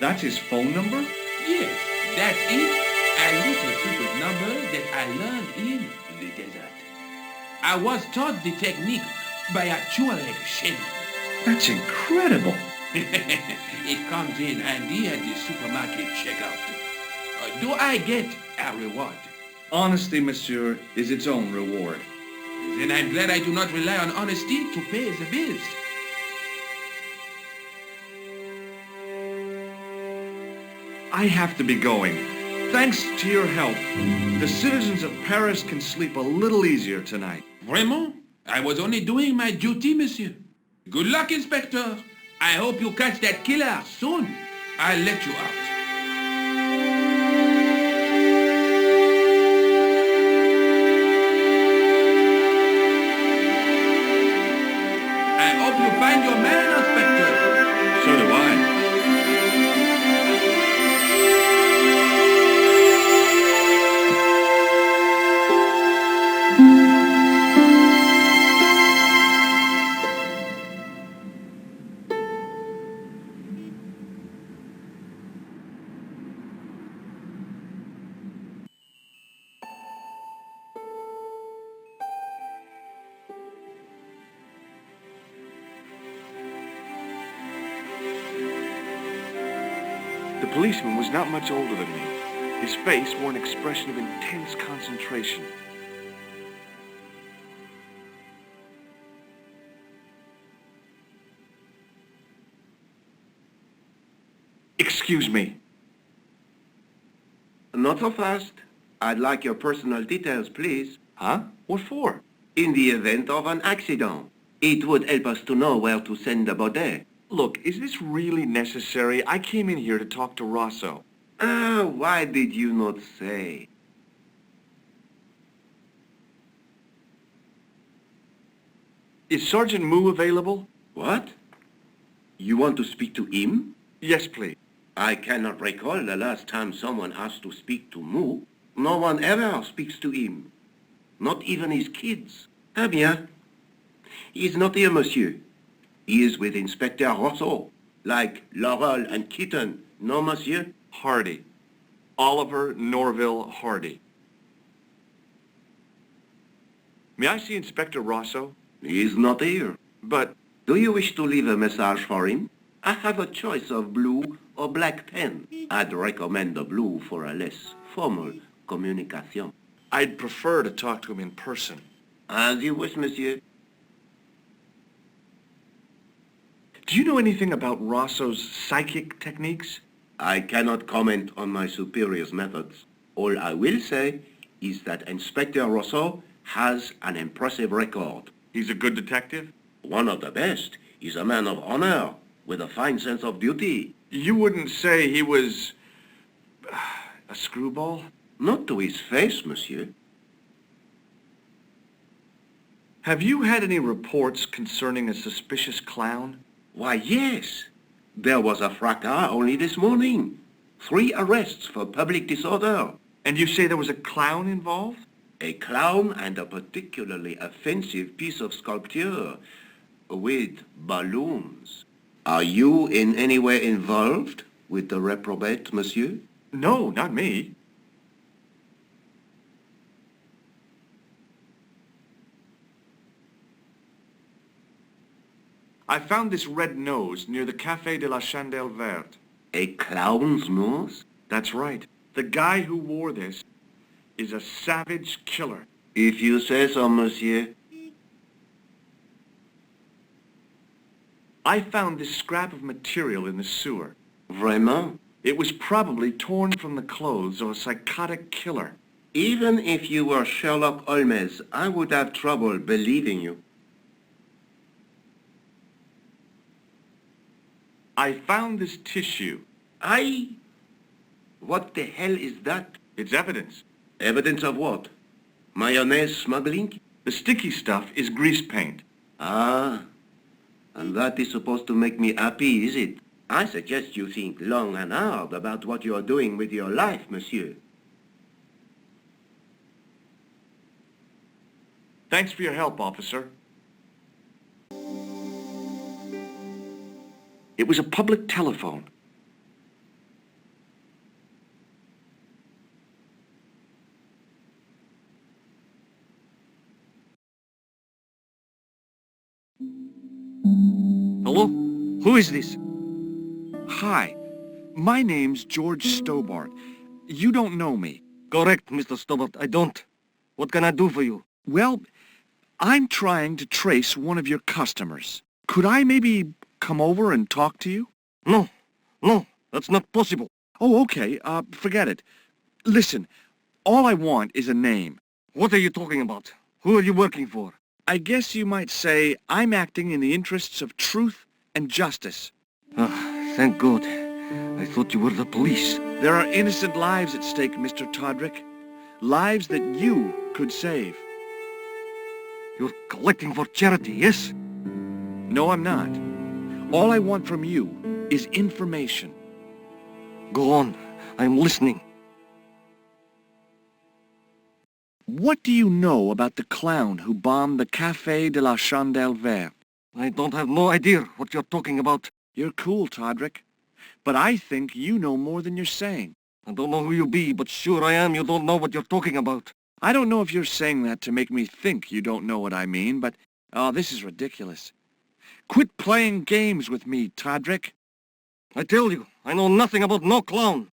That's his phone number? Yes, that's it. A little secret number that I learned in the desert. I was taught the technique by a Tuareg shaman. That's incredible. It comes in handy at the supermarket checkout. Do I get a reward? Honesty, monsieur, is its own reward. Then I'm glad I do not rely on honesty to pay the bills. I have to be going. Thanks to your help, the citizens of Paris can sleep a little easier tonight. Vraiment? I was only doing my duty, monsieur. Good luck, Inspector. I hope you catch that killer soon. I'll let you out. I hope you find your man, Inspector. So do I. The policeman was not much older than me. His face wore an expression of intense concentration. Excuse me. Not so fast. I'd like your personal details, please. Huh? What for? In the event of an accident, it would help us to know where to send the body. Look, is this really necessary? I came in here to talk to Rosso. Why did you not say? Is Sergeant Moo available? What? You want to speak to him? Yes, please. I cannot recall the last time someone asked to speak to Moo. No one ever speaks to him. Not even his kids. Eh bien. He is not here, monsieur. He is with Inspector Rosso, like Laurel and Keaton. No, monsieur? Hardy. Oliver Norville Hardy. May I see Inspector Rosso? He's not here. But Do you wish to leave a message for him? I have a choice of blue or black pen. I'd recommend the blue for a less formal communication. I'd prefer to talk to him in person. As you wish, monsieur. Do you know anything about Rosso's psychic techniques? I cannot comment on my superior's methods. All I will say is that Inspector Rosso has an impressive record. He's a good detective? One of the best. He's a man of honor, with a fine sense of duty. You wouldn't say he was a screwball? Not to his face, monsieur. Have you had any reports concerning a suspicious clown? Why, yes. There was a fracas only this morning. 3 arrests for public disorder. And you say there was a clown involved? A clown and a particularly offensive piece of sculpture with balloons. Are you in any way involved with the reprobate, monsieur? No, not me. I found this red nose near the Café de la Chandelle Verte. A clown's nose? That's right. The guy who wore this is a savage killer. If you say so, monsieur. I found this scrap of material in the sewer. Vraiment? It was probably torn from the clothes of a psychotic killer. Even if you were Sherlock Holmes, I would have trouble believing you. I found this tissue. What the hell is that? It's evidence. Evidence of what? Mayonnaise smuggling? The sticky stuff is grease paint. Ah, and that is supposed to make me happy, is it? I suggest you think long and hard about what you are doing with your life, monsieur. Thanks for your help, officer. It was a public telephone. Hello? Who is this? Hi, my name's George Stobbart. You don't know me. Correct, Mr. Stobbart. I don't. What can I do for you? Well, I'm trying to trace one of your customers. Could I maybe come over and talk to you? No, that's not possible. Oh, okay. Forget it. Listen, all I want is a name. What are you talking about? Who are you working for? I guess you might say I'm acting in the interests of truth and justice. Thank God. I thought you were the police. There are innocent lives at stake, Mr. Todrick. Lives that you could save. You're collecting for charity, yes? No, I'm not. All I want from you is information. Go on. I'm listening. What do you know about the clown who bombed the Café de la Chandelle Verte? I don't have no idea what you're talking about. You're cool, Todrick. But I think you know more than you're saying. I don't know who you be, but sure I am you don't know what you're talking about. I don't know if you're saying that to make me think you don't know what I mean, but... Oh, this is ridiculous. Quit playing games with me, Todrick. I tell you, I know nothing about no clown.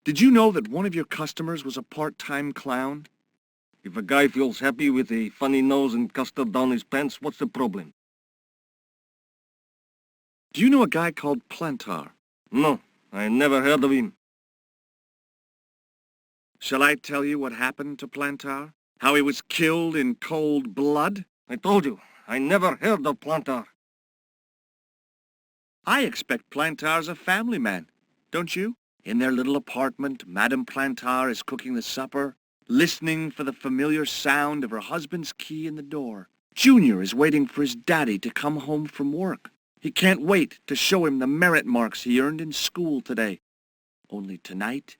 Did you know that one of your customers was a part-time clown? If a guy feels happy with a funny nose and custard down his pants, what's the problem? Do you know a guy called Plantar? No, I never heard of him. Shall I tell you what happened to Plantar? How he was killed in cold blood? I told you, I never heard of Plantar. I expect Plantar's a family man, don't you? In their little apartment, Madame Plantar is cooking the supper, listening for the familiar sound of her husband's key in the door. Junior is waiting for his daddy to come home from work. He can't wait to show him the merit marks he earned in school today. Only tonight,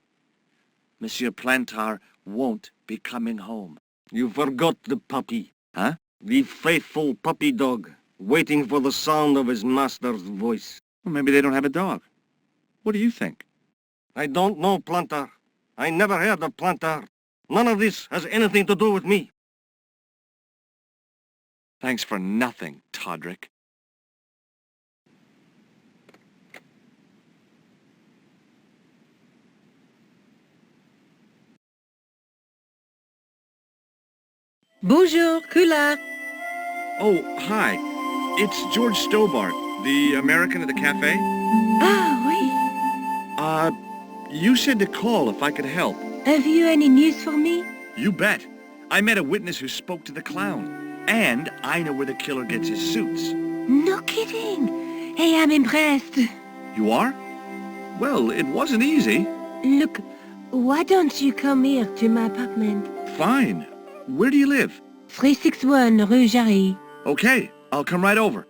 Monsieur Plantar won't be coming home. You forgot the puppy. Huh? The faithful puppy dog, waiting for the sound of his master's voice. Well, maybe they don't have a dog. What do you think? I don't know Plantar. I never heard of Plantar. None of this has anything to do with me. Thanks for nothing, Todrick. Bonjour, Kula. Oh, hi. It's George Stobbart, the American at the cafe. Ah, oui. You said to call if I could help. Have you any news for me? You bet. I met a witness who spoke to the clown. And I know where the killer gets his suits. No kidding. Hey, I'm impressed. You are? Well, it wasn't easy. Look, why don't you come here to my apartment? Fine. Where do you live? 361 Rue Jarry. Okay, I'll come right over.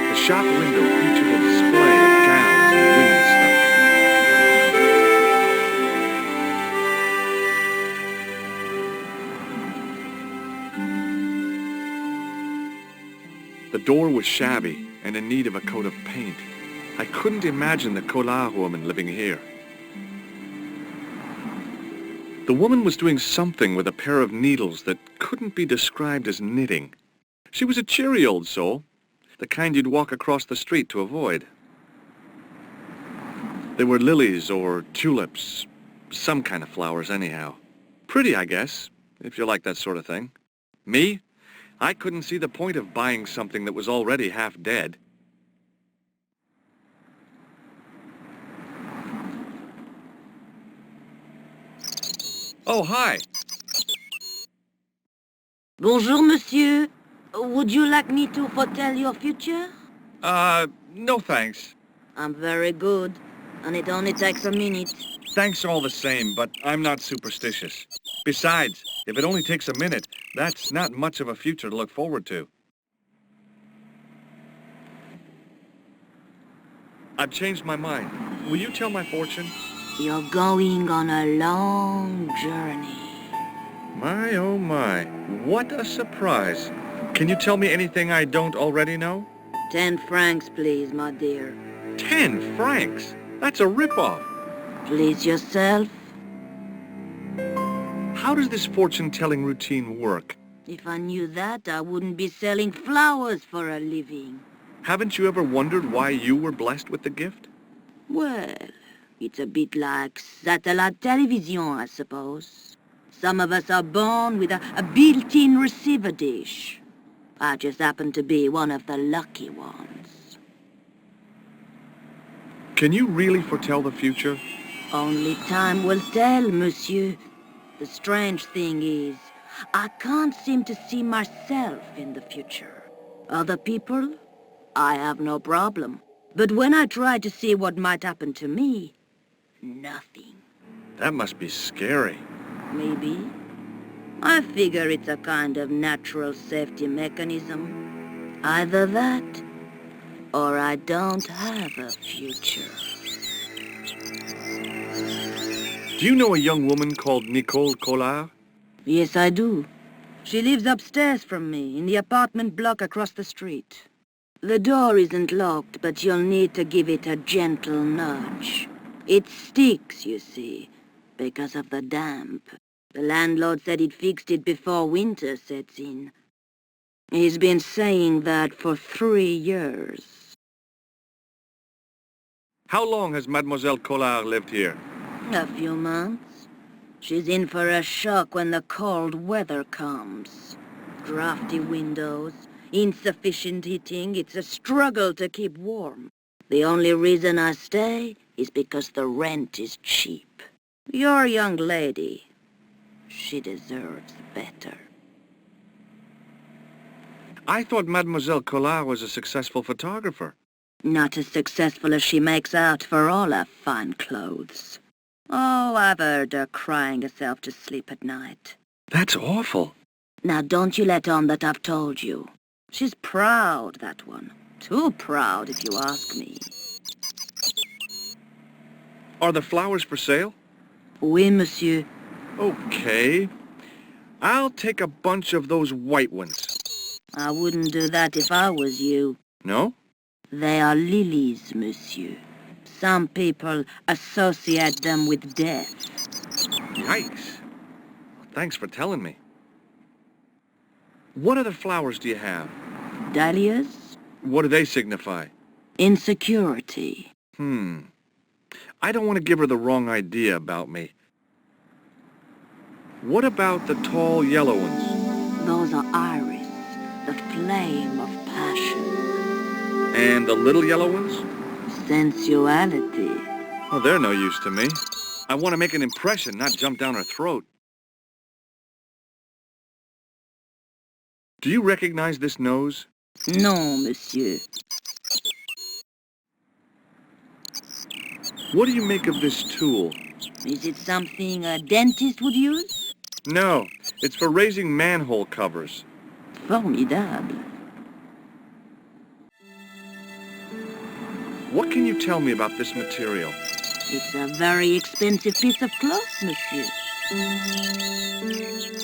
The shop window featured a display of gowns and women's stuff. The door was shabby and in need of a coat of paint. I couldn't imagine the Collard woman living here. The woman was doing something with a pair of needles that couldn't be described as knitting. She was a cheery old soul, the kind you'd walk across the street to avoid. They were lilies or tulips, some kind of flowers anyhow. Pretty, I guess, if you like that sort of thing. Me? I couldn't see the point of buying something that was already half dead. Oh, hi. Bonjour, monsieur. Would you like me to foretell your future? No thanks. I'm very good, and it only takes a minute. Thanks all the same, but I'm not superstitious. Besides, if it only takes a minute, that's not much of a future to look forward to. I've changed my mind. Will you tell my fortune? You're going on a long journey. My, oh my. What a surprise. Can you tell me anything I don't already know? 10 francs, please, my dear. 10 francs? That's a rip-off. Please yourself. How does this fortune-telling routine work? If I knew that, I wouldn't be selling flowers for a living. Haven't you ever wondered why you were blessed with the gift? Well, it's a bit like satellite television, I suppose. Some of us are born with a built-in receiver dish. I just happen to be one of the lucky ones. Can you really foretell the future? Only time will tell, monsieur. The strange thing is, I can't seem to see myself in the future. Other people, I have no problem. But when I try to see what might happen to me, nothing. That must be scary. Maybe. I figure it's a kind of natural safety mechanism. Either that, or I don't have a future. Do you know a young woman called Nicole Collard? Yes, I do. She lives upstairs from me, in the apartment block across the street. The door isn't locked, but you'll need to give it a gentle nudge. It sticks, you see, because of the damp. The landlord said he'd fixed it before winter sets in. He's been saying that for 3 years. How long has Mademoiselle Collard lived here? A few months. She's in for a shock when the cold weather comes. Drafty windows, insufficient heating, it's a struggle to keep warm. The only reason I stay is because the rent is cheap. Your young lady, she deserves better. I thought Mademoiselle Collard was a successful photographer. Not as successful as she makes out for all her fine clothes. Oh, I've heard her crying herself to sleep at night. That's awful. Now don't you let on that I've told you. She's proud, that one. Too proud, if you ask me. Are the flowers for sale? Oui, monsieur. Okay. I'll take a bunch of those white ones. I wouldn't do that if I was you. No? They are lilies, monsieur. Some people associate them with death. Yikes. Thanks for telling me. What other flowers do you have? Dahlias? What do they signify? Insecurity. I don't want to give her the wrong idea about me. What about the tall yellow ones? Those are iris, the flame of passion. And the little yellow ones? Sensuality. Well, they're no use to me. I want to make an impression, not jump down her throat. Do you recognize this nose? No, monsieur. What do you make of this tool? Is it something a dentist would use? No, it's for raising manhole covers. Formidable. What can you tell me about this material? It's a very expensive piece of cloth, monsieur.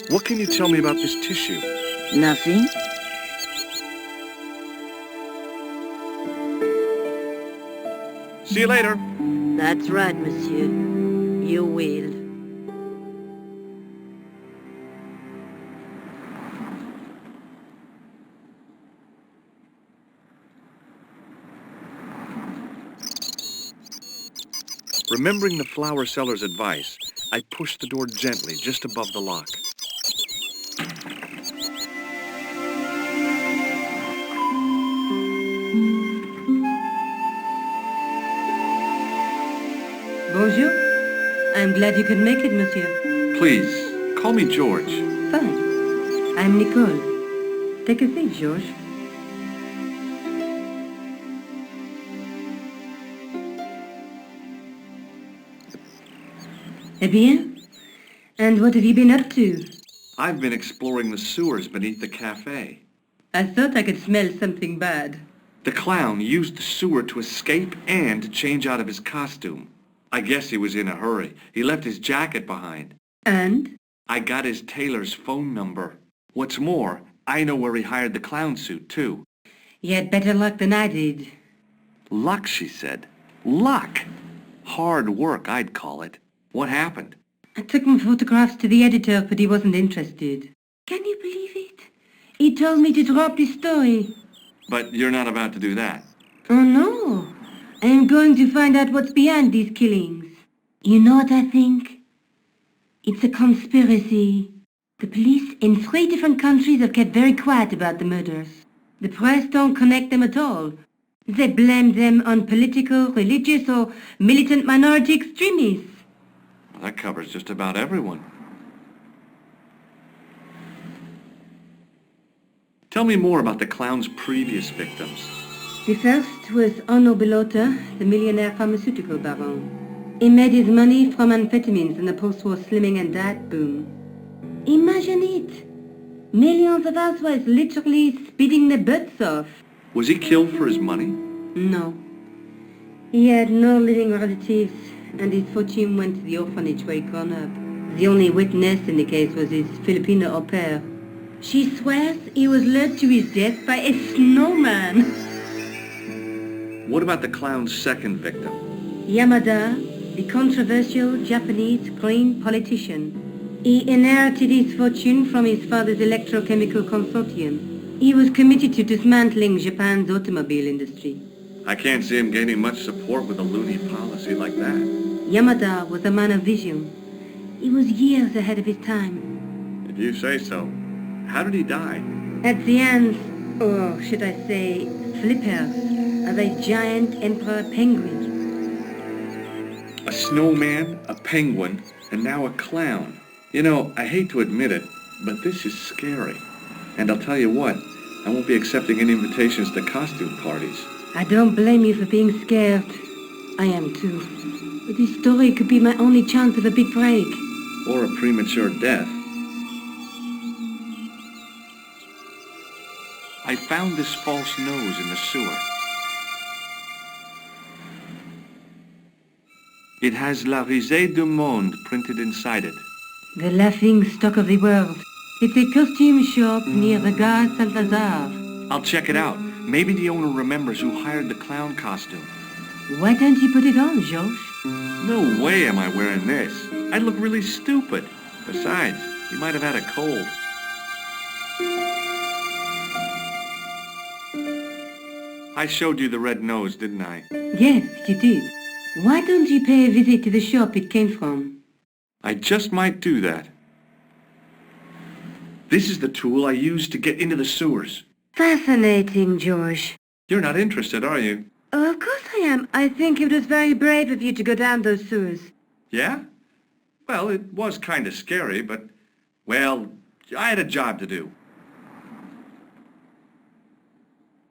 What can you tell me about this tissue? Nothing? See you later. That's right, monsieur. You will. Remembering the flower seller's advice, I pushed the door gently just above the lock. Bonjour. I'm glad you could make it, monsieur. Please, call me George. Fine. I'm Nicole. Take a seat, George. Eh bien? And what have you been up to? I've been exploring the sewers beneath the café. I thought I could smell something bad. The clown used the sewer to escape and to change out of his costume. I guess he was in a hurry. He left his jacket behind. And? I got his tailor's phone number. What's more, I know where he hired the clown suit, too. You had better luck than I did. Luck, she said. Luck! Hard work, I'd call it. What happened? I took my photographs to the editor, but he wasn't interested. Can you believe it? He told me to drop this story. But you're not about to do that. Oh, no. I am going to find out what's behind these killings. You know what I think? It's a conspiracy. The police in 3 different countries have kept very quiet about the murders. The press don't connect them at all. They blame them on political, religious, or militant minority extremists. Well, that covers just about everyone. Tell me more about the clown's previous victims. The first was Onno Belota, the millionaire pharmaceutical baron. He made his money from amphetamines in the post-war slimming and diet boom. Imagine it! Millions of housewives literally speeding their butts off. Was he killed for his money? No. He had no living relatives, and his fortune went to the orphanage where he'd grown up. The only witness in the case was his Filipino au pair. She swears he was led to his death by a snowman. What about the clown's second victim? Yamada, the controversial Japanese green politician. He inherited his fortune from his father's electrochemical consortium. He was committed to dismantling Japan's automobile industry. I can't see him gaining much support with a loony policy like that. Yamada was a man of vision. He was years ahead of his time. If you say so. How did he die? At the hands, or should I say, flippers, of a giant emperor penguin. A snowman, a penguin, and now a clown. You know, I hate to admit it, but this is scary. And I'll tell you what, I won't be accepting any invitations to costume parties. I don't blame you for being scared. I am too. But this story could be my only chance of a big break. Or a premature death. I found this false nose in the sewer. It has La Risée du Monde printed inside it. The laughing stock of the world. It's a costume shop near the Gare Salazar. I'll check it out. Maybe the owner remembers who hired the clown costume. Why don't you put it on, George? No way am I wearing this. I'd look really stupid. Besides, you might have had a cold. I showed you the red nose, didn't I? Yes, you did. Why don't you pay a visit to the shop it came from? I just might do that. This is the tool I used to get into the sewers. Fascinating, George. You're not interested, are you? Oh, of course I am. I think it was very brave of you to go down those sewers. Yeah? Well, it was kind of scary, but, well, I had a job to do.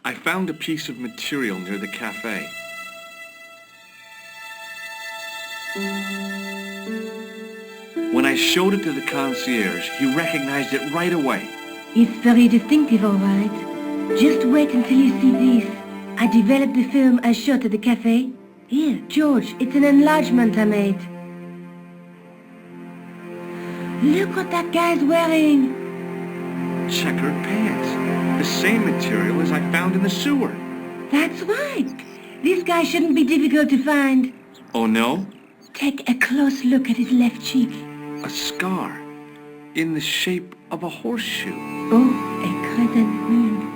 I found a piece of material near the café. When I showed it to the concierge, he recognized it right away. It's very distinctive, all right. Just wait until you see this. I developed the film I shot at the café. Here, George, it's an enlargement I made. Look what that guy's wearing. Checkered pants. The same material as I found in the sewer. That's right. This guy shouldn't be difficult to find. Oh, no? Take a close look at his left cheek. A scar. In the shape of a horseshoe. Oh, a crescent moon.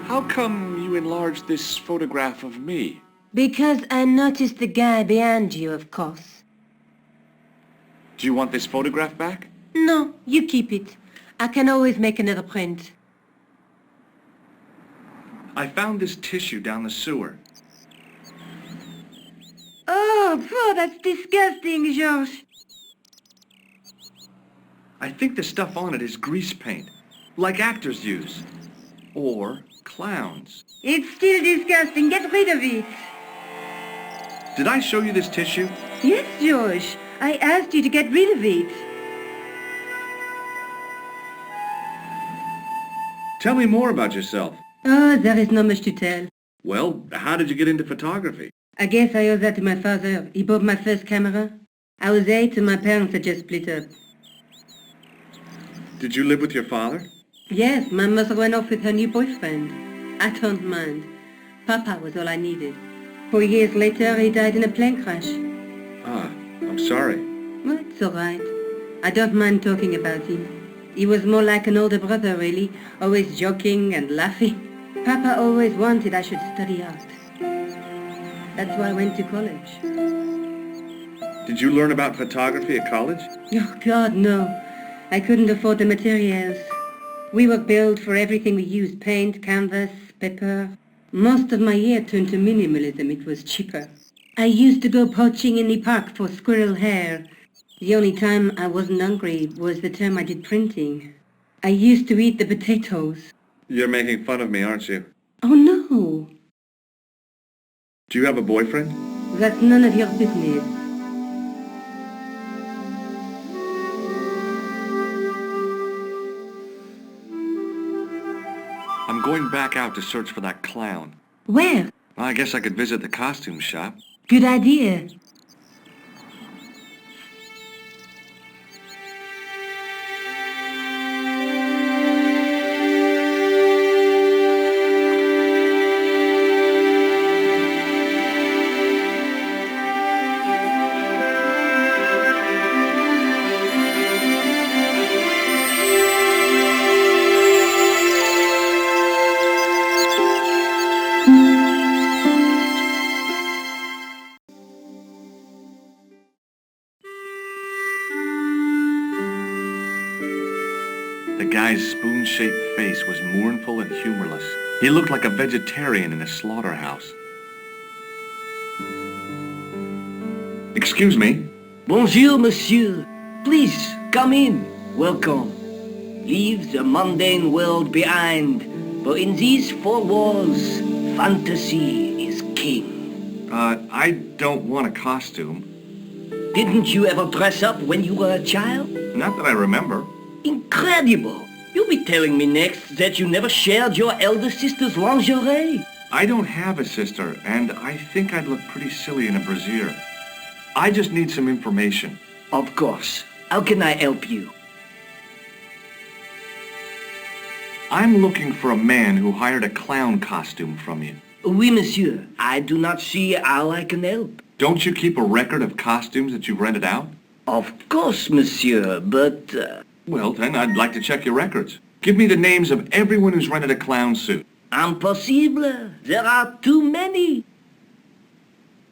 How come you enlarged this photograph of me? Because I noticed the guy behind you, of course. Do you want this photograph back? No, you keep it. I can always make another print. I found this tissue down the sewer. Oh, that's disgusting, George. I think the stuff on it is grease paint, like actors use. Or clowns. It's still disgusting. Get rid of it. Did I show you this tissue? Yes, George. I asked you to get rid of it. Tell me more about yourself. Oh, there is not much to tell. Well, how did you get into photography? I guess I owe that to my father. He bought my first camera. I was 8 and my parents had just split up. Did you live with your father? Yes, my mother went off with her new boyfriend. I don't mind. Papa was all I needed. 4 years later, he died in a plane crash. Ah, I'm sorry. Well, it's all right. I don't mind talking about him. He was more like an older brother, really, always joking and laughing. Papa always wanted I should study art. That's why I went to college. Did you learn about photography at college? Oh, God, no. I couldn't afford the materials. We were billed for everything we used, paint, canvas, paper. Most of my year turned to minimalism. It was cheaper. I used to go poaching in the park for squirrel hair. The only time I wasn't hungry was the time I did printing. I used to eat the potatoes. You're making fun of me, aren't you? Oh, no. Do you have a boyfriend? That's none of your business. I'm going back out to search for that clown. Where? Well, I guess I could visit the costume shop. Good idea. The guy's spoon-shaped face was mournful and humorless. He looked like a vegetarian in a slaughterhouse. Excuse me? Bonjour, monsieur. Please, come in. Welcome. Leave the mundane world behind, for in these four walls, fantasy is king. I don't want a costume. Didn't you ever dress up when you were a child? Not that I remember. Incredible! You'll be telling me next that you never shared your elder sister's lingerie. I don't have a sister, and I think I'd look pretty silly in a brassiere. I just need some information. Of course. How can I help you? I'm looking for a man who hired a clown costume from you. Oui, monsieur. I do not see how I can help. Don't you keep a record of costumes that you've rented out? Of course, monsieur, but... Well, then I'd like to check your records. Give me the names of everyone who's rented a clown suit. Impossible. There are too many.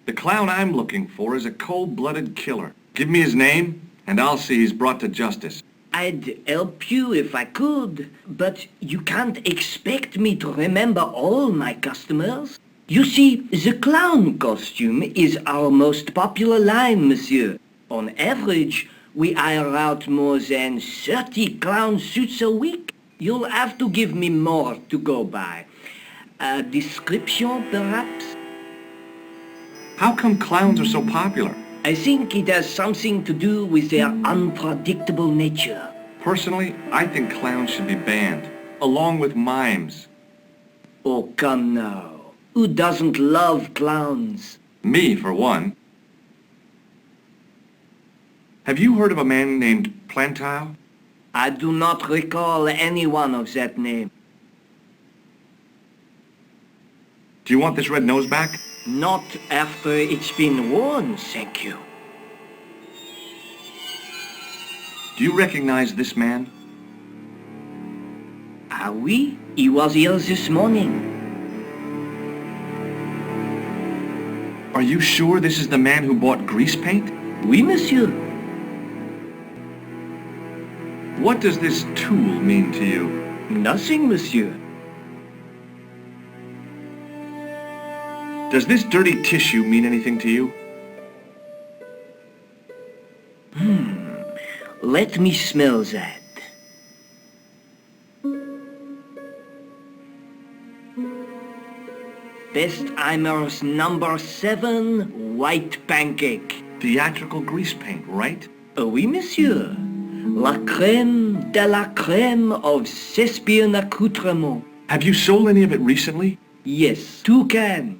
The clown I'm looking for is a cold-blooded killer. Give me his name, and I'll see he's brought to justice. I'd help you if I could, but you can't expect me to remember all my customers. You see, the clown costume is our most popular line, monsieur. On average, we hire out more than 30 clown suits a week. You'll have to give me more to go by. A description, perhaps? How come clowns are so popular? I think it has something to do with their unpredictable nature. Personally, I think clowns should be banned, along with mimes. Oh, come now. Who doesn't love clowns? Me, for one. Have you heard of a man named Plantile? I do not recall anyone of that name. Do you want this red nose back? Not after it's been worn, thank you. Do you recognize this man? Ah oui, he was here this morning. Are you sure this is the man who bought grease paint? Oui, monsieur. What does this tool mean to you? Nothing, monsieur. Does this dirty tissue mean anything to you? Let me smell that. Bestheimer's number 7 white pancake. Theatrical grease paint, right? Oui, monsieur. La crème de la crème of Thespian accoutrement. Have you sold any of it recently? Yes, 2 cans.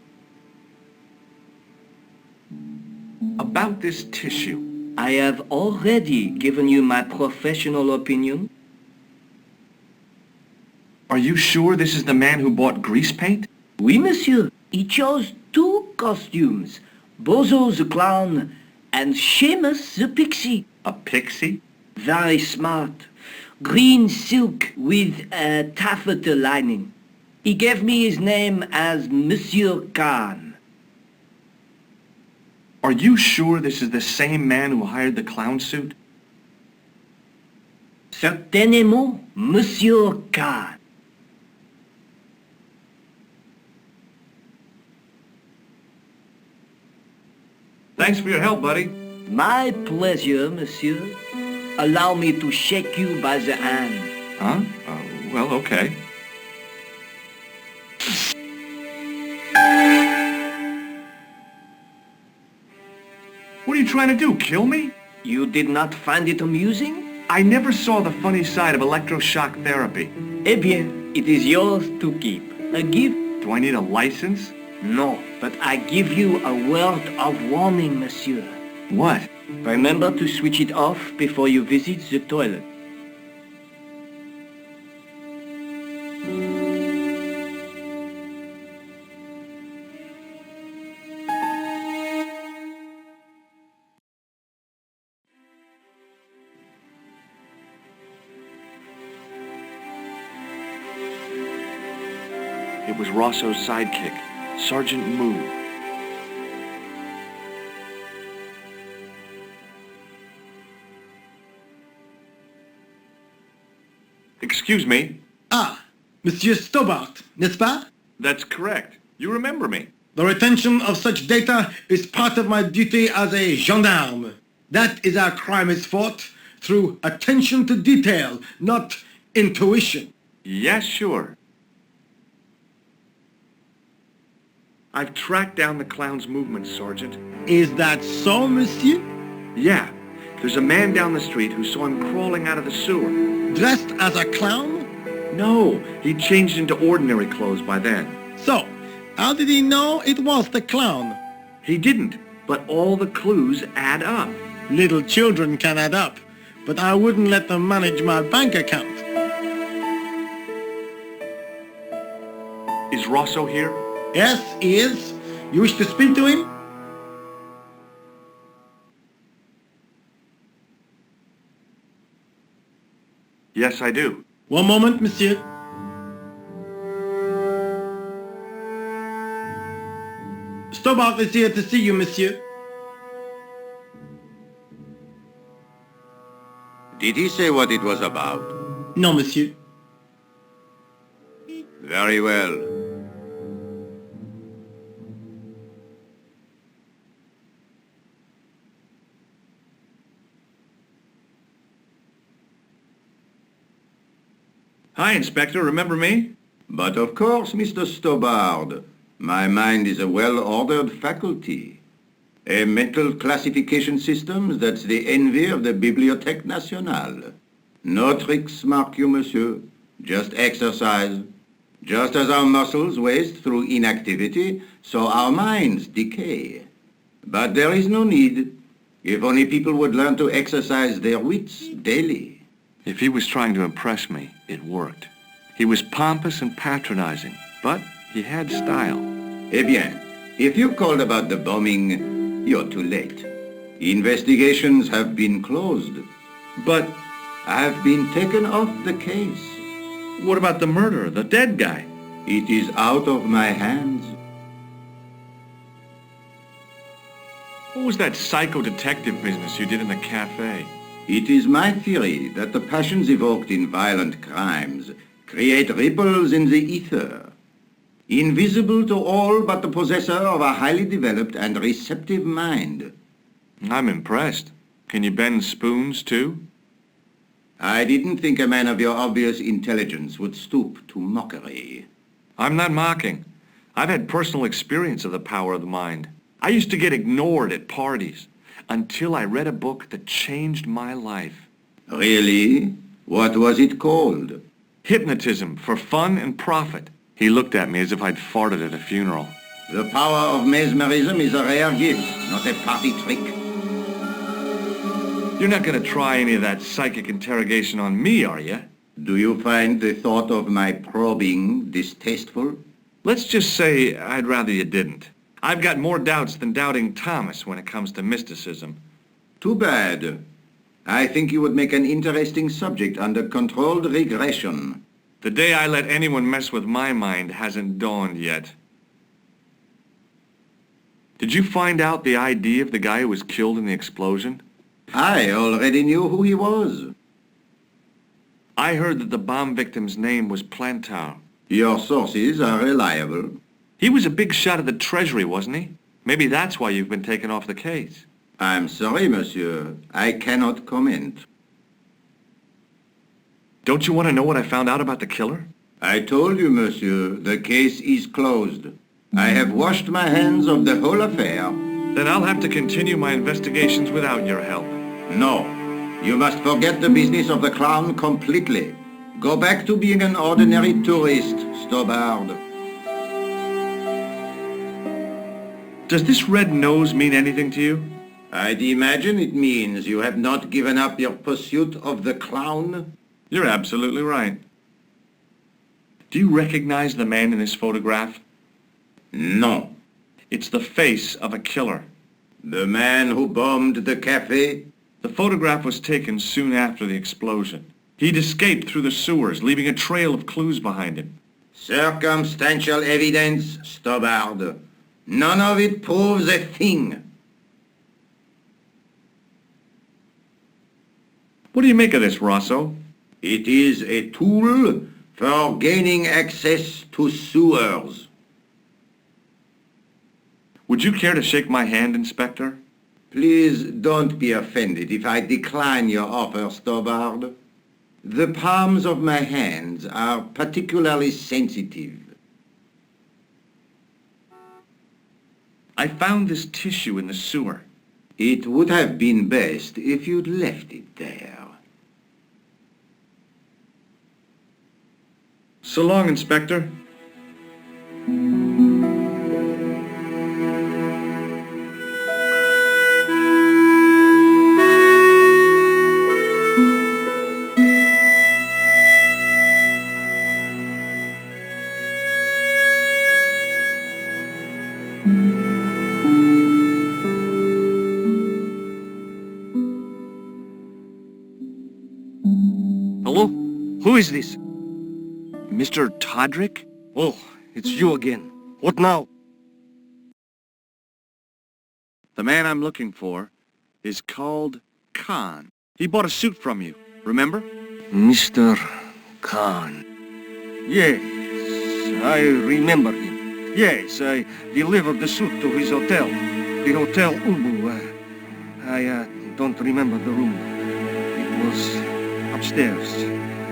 About this tissue. I have already given you my professional opinion. Are you sure this is the man who bought grease paint? Oui, monsieur. He chose 2 costumes. Bozo the clown and Seamus the pixie. A pixie? Very smart. Green silk with a taffeta lining. He gave me his name as Monsieur Khan. Are you sure this is the same man who hired the clown suit? Certainement, Monsieur Khan. Thanks for your help, buddy. My pleasure, monsieur. Allow me to shake you by the hand. Huh? Well, okay. What are you trying to do, kill me? You did not find it amusing? I never saw the funny side of electroshock therapy. Eh bien, it is yours to keep. A gift? Do I need a license? No, but I give you a word of warning, monsieur. What? Remember to switch it off before you visit the toilet. It was Rosso's sidekick, Sergeant Moo. Excuse me? Ah, Monsieur Stobbart, n'est-ce pas? That's correct. You remember me. The retention of such data is part of my duty as a gendarme. That is how crime is fought, through attention to detail, not intuition. Yes, sure. I've tracked down the clown's movements, Sergeant. Is that so, monsieur? Yeah. There's a man down the street who saw him crawling out of the sewer. Dressed as a clown? No, he changed into ordinary clothes by then. So, How did he know it was the clown? He didn't, but all the clues add up. Little children can add up, but I wouldn't let them manage my bank account. Is Rosso here? Yes, he is. You wish to speak to him? Yes, I do. One moment, monsieur. Stobbart is here to see you, monsieur. Did he say what it was about? No, monsieur. Very well. Hi, Inspector. Remember me? But of course, Mr. Stobbart. My mind is a well-ordered faculty. A mental classification system that's the envy of the Bibliothèque Nationale. No tricks, mark you, monsieur. Just exercise. Just as our muscles waste through inactivity, so our minds decay. But there is no need. If only people would learn to exercise their wits daily. If he was trying to impress me, it worked. He was pompous and patronizing, but he had style. Eh bien, if you called about the bombing, you're too late. Investigations have been closed, but I've been taken off the case. What about the murderer, the dead guy? It is out of my hands. What was that psycho-detective business you did in the café? It is my theory that the passions evoked in violent crimes create ripples in the ether, invisible to all but the possessor of a highly developed and receptive mind. I'm impressed. Can you bend spoons, too? I didn't think a man of your obvious intelligence would stoop to mockery. I'm not mocking. I've had personal experience of the power of the mind. I used to get ignored at parties until I read a book that changed my life. Really? What was it called? Hypnotism for Fun and Profit. He looked at me as if I'd farted at a funeral. The power of mesmerism is a rare gift, not a party trick. You're not going to try any of that psychic interrogation on me, are you? Do you find the thought of my probing distasteful? Let's just say I'd rather you didn't. I've got more doubts than Doubting Thomas when it comes to mysticism. Too bad. I think you would make an interesting subject under controlled regression. The day I let anyone mess with my mind hasn't dawned yet. Did you find out the ID of the guy who was killed in the explosion? I already knew who he was. I heard that the bomb victim's name was Plantar. Your sources are reliable. He was a big shot at the Treasury, wasn't he? Maybe that's why you've been taken off the case. I'm sorry, monsieur. I cannot comment. Don't you want to know what I found out about the killer? I told you, monsieur, the case is closed. I have washed my hands of the whole affair. Then I'll have to continue my investigations without your help. No. You must forget the business of the clown completely. Go back to being an ordinary tourist, Stobbart. Does this red nose mean anything to you? I'd imagine it means you have not given up your pursuit of the clown. You're absolutely right. Do you recognize the man in this photograph? No. It's the face of a killer. The man who bombed the café? The photograph was taken soon after the explosion. He'd escaped through the sewers, leaving a trail of clues behind him. Circumstantial evidence, Stobbart. None of it proves a thing. What do you make of this, Rosso? It is a tool for gaining access to sewers. Would you care to shake my hand, Inspector? Please don't be offended if I decline your offer, Stobbart. The palms of my hands are particularly sensitive. I found this tissue in the sewer. It would have been best if you'd left it there. So long, Inspector. is this? Mr. Todrick? Oh, it's you again. What now? The man I'm looking for is called Khan. He bought a suit from you, remember? Mr. Khan. Yes, I remember him. Yes, I delivered the suit to his hotel. The Hotel Ubu. I don't remember the room. It was upstairs.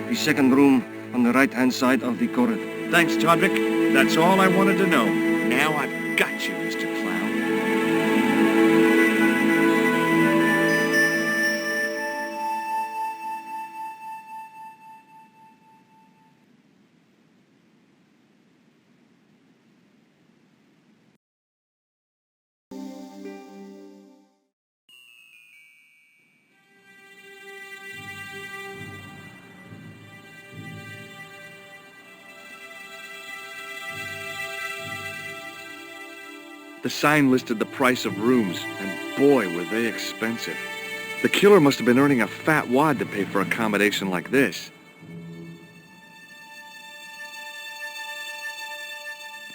The second room on the right-hand side of the corridor. Thanks, Todrick. That's all I wanted to know. Now I've got you, Mr. Clown. The sign listed the price of rooms, and boy, were they expensive. The killer must have been earning a fat wad to pay for accommodation like this.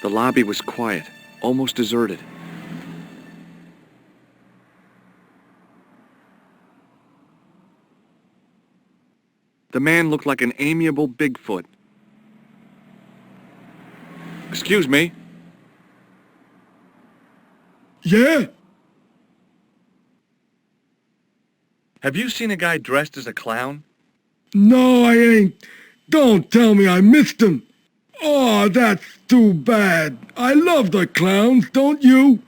The lobby was quiet, almost deserted. The man looked like an amiable Bigfoot. Excuse me. Yeah? Have you seen a guy dressed as a clown? No, I ain't. Don't tell me I missed him. Oh, that's too bad. I love the clowns, don't you?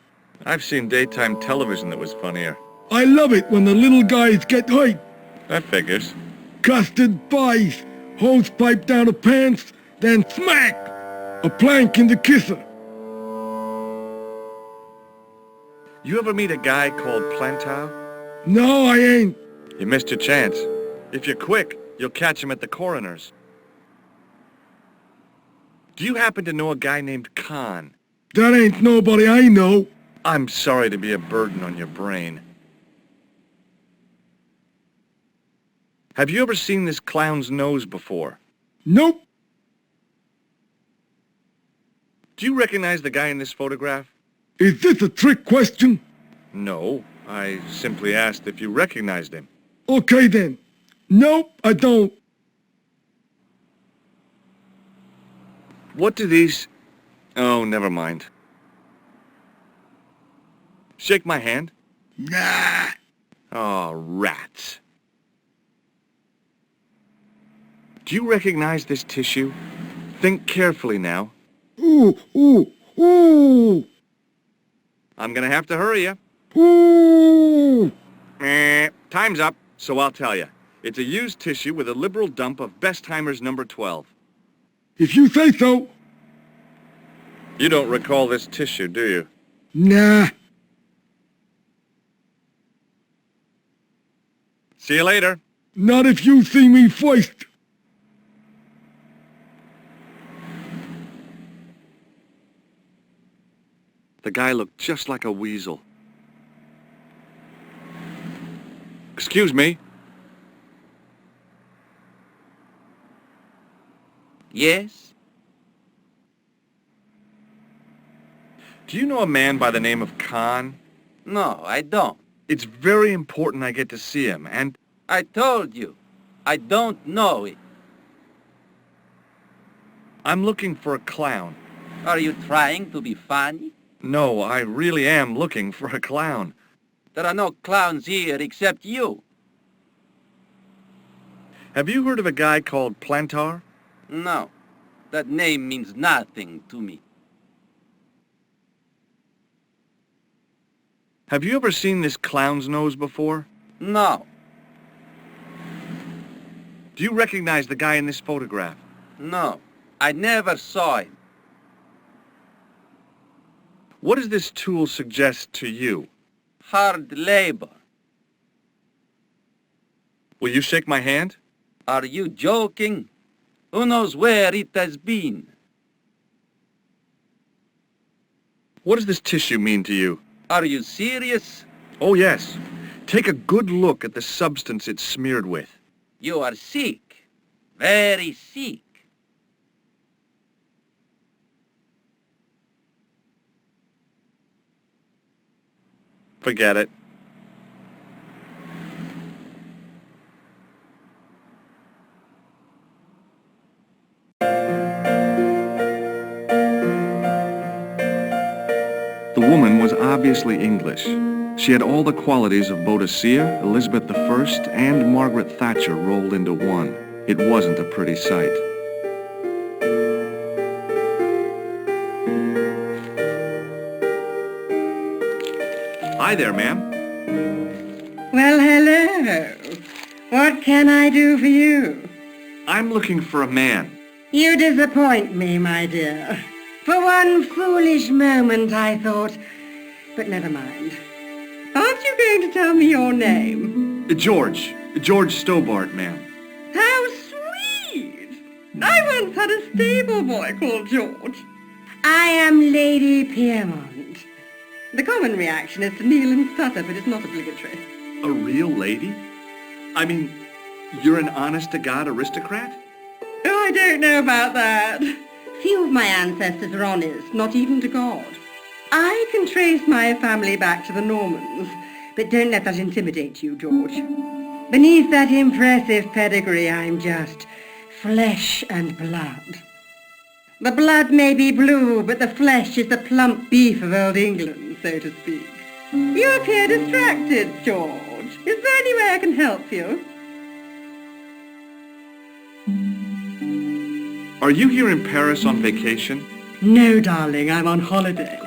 I've seen daytime television that was funnier. I love it when the little guys get hurt. That figures. Custard pies, hose pipe down the pants, then smack! A plank in the kisser. You ever meet a guy called Plantar? No, I ain't. You missed your chance. If you're quick, you'll catch him at the coroner's. Do you happen to know a guy named Khan? That ain't nobody I know. I'm sorry to be a burden on your brain. Have you ever seen this clown's nose before? Nope. Do you recognize the guy in this photograph? Is this a trick question? No, I simply asked if you recognized him. Okay then. Nope, I don't. What do these... Oh, never mind. Shake my hand. Nah. Oh, rats. Do you recognize this tissue? Think carefully now. Ooh, ooh, ooh. I'm gonna have to hurry you. Ooh. Time's up, so I'll tell you. It's a used tissue with a liberal dump of Bestheimer's number 12. If you say so. You don't recall this tissue, do you? Nah. See you later. Not if you see me first. The guy looked just like a weasel. Excuse me. Yes? Do you know a man by the name of Khan? No, I don't. It's very important I get to see him, and... I told you, I don't know it. I'm looking for a clown. Are you trying to be funny? No, I really am looking for a clown. There are no clowns here except you. Have you heard of a guy called Plantar? No, that name means nothing to me. Have you ever seen this clown's nose before? No. Do you recognize the guy in this photograph? No, I never saw him. What does this tool suggest to you? Hard labor. Will you shake my hand? Are you joking? Who knows where it has been? What does this tissue mean to you? Are you serious? Oh, yes. Take a good look at the substance it's smeared with. You are sick. Very sick. Forget it. The woman was obviously English. She had all the qualities of Boadicea, Elizabeth I, and Margaret Thatcher rolled into one. It wasn't a pretty sight. Hi there, ma'am. Well, hello. What can I do for you? I'm looking for a man. You disappoint me, my dear. For one foolish moment I thought, but never mind. Aren't you going to tell me your name? George Stobbart, ma'am. How sweet! I once had a stable boy called George. I am Lady Piermont. The common reaction is to kneel and stutter, but it's not obligatory. A real lady? I mean, you're an honest-to-God aristocrat? Oh, I don't know about that. Few of my ancestors are honest, not even to God. I can trace my family back to the Normans, but don't let that intimidate you, George. Beneath that impressive pedigree, I'm just flesh and blood. The blood may be blue, but the flesh is the plump beef of old England, so to speak. You appear distracted, George. Is there any way I can help you? Are you here in Paris on vacation? No, darling, I'm on holiday.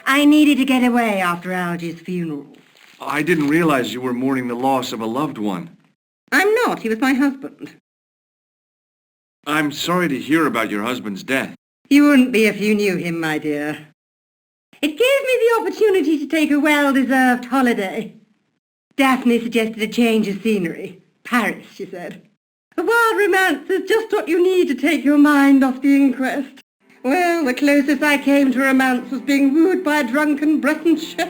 I needed to get away after Algy's funeral. I didn't realize you were mourning the loss of a loved one. I'm not. He was my husband. I'm sorry to hear about your husband's death. You wouldn't be if you knew him, my dear. It gave me the opportunity to take a well-deserved holiday. Daphne suggested a change of scenery. Paris, she said. A wild romance is just what you need to take your mind off the inquest. Well, the closest I came to romance was being wooed by a drunken Breton chef.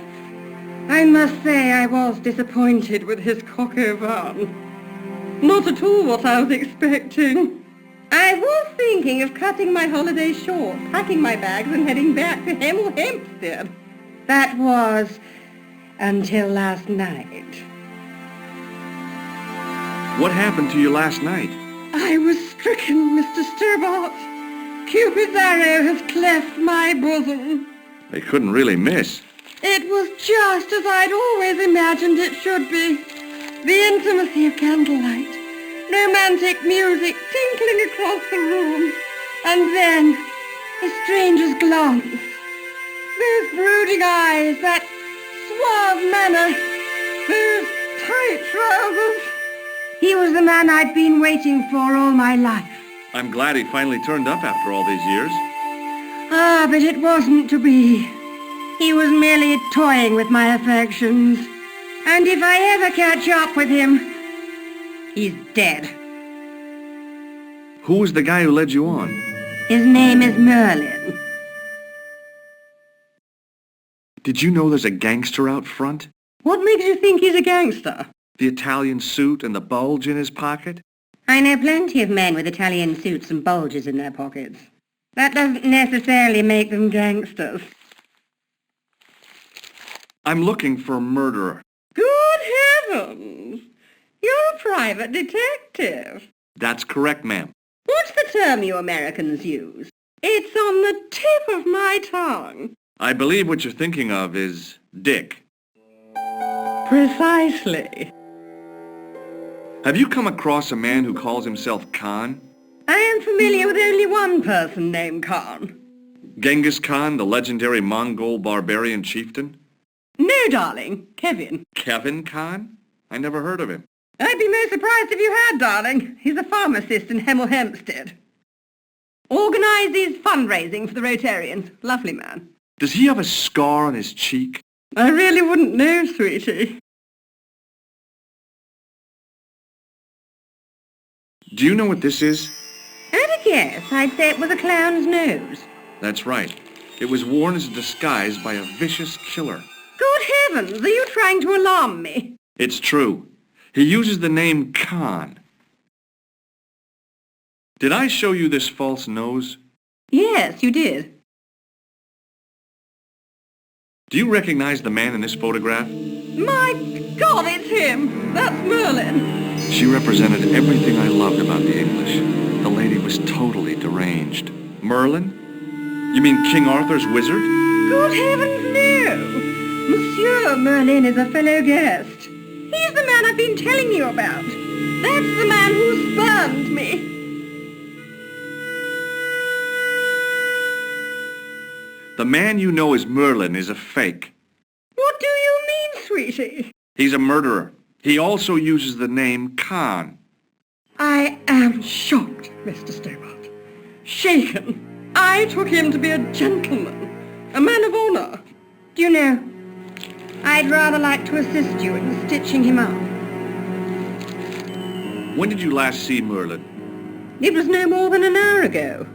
I must say I was disappointed with his coq au vin. Not at all what I was expecting. I was thinking of cutting my holiday short, packing my bags and heading back to Hempstead. That was until last night. What happened to you last night? I was stricken, Mr. Stobbart. Cupid's arrow has cleft my bosom. They couldn't really miss. It was just as I'd always imagined it should be. The intimacy of candlelight, romantic music tinkling across the room, and then a stranger's glance. Those brooding eyes, that suave manner, those tight trousers. He was the man I'd been waiting for all my life. I'm glad he finally turned up after all these years. Ah, but it wasn't to be. He was merely toying with my affections. And if I ever catch up with him, he's dead. Who was the guy who led you on? His name is Merren. Did you know there's a gangster out front? What makes you think he's a gangster? The Italian suit and the bulge in his pocket? I know plenty of men with Italian suits and bulges in their pockets. That doesn't necessarily make them gangsters. I'm looking for a murderer. Good heavens! You're a private detective. That's correct, ma'am. What's the term you Americans use? It's on the tip of my tongue. I believe what you're thinking of is Dick. Precisely. Have you come across a man who calls himself Khan? I am familiar with only one person named Khan. Genghis Khan, the legendary Mongol barbarian chieftain? No, darling. Kevin. Kevin Khan? I never heard of him. I'd be most surprised if you had, darling. He's a pharmacist in Hempstead. Organises fundraising for the Rotarians. Lovely man. Does he have a scar on his cheek? I really wouldn't know, sweetie. Do you know what this is? At a guess, I'd say it was a clown's nose. That's right. It was worn as a disguise by a vicious killer. Good heavens, are you trying to alarm me? It's true. He uses the name Khan. Did I show you this false nose? Yes, you did. Do you recognize the man in this photograph? My God, it's him! That's Merlin! She represented everything I loved about the English. The lady was totally deranged. Merlin? You mean King Arthur's wizard? Good heavens, no! Monsieur Merlin is a fellow guest. He's the man I've been telling you about. That's the man who spurned me. The man you know as Merlin is a fake. What do you mean, sweetie? He's a murderer. He also uses the name Khan. I am shocked, Mr. Stobbart. Shaken. I took him to be a gentleman, a man of honor. Do you know, I'd rather like to assist you in stitching him up. When did you last see Merlin? It was no more than an hour ago.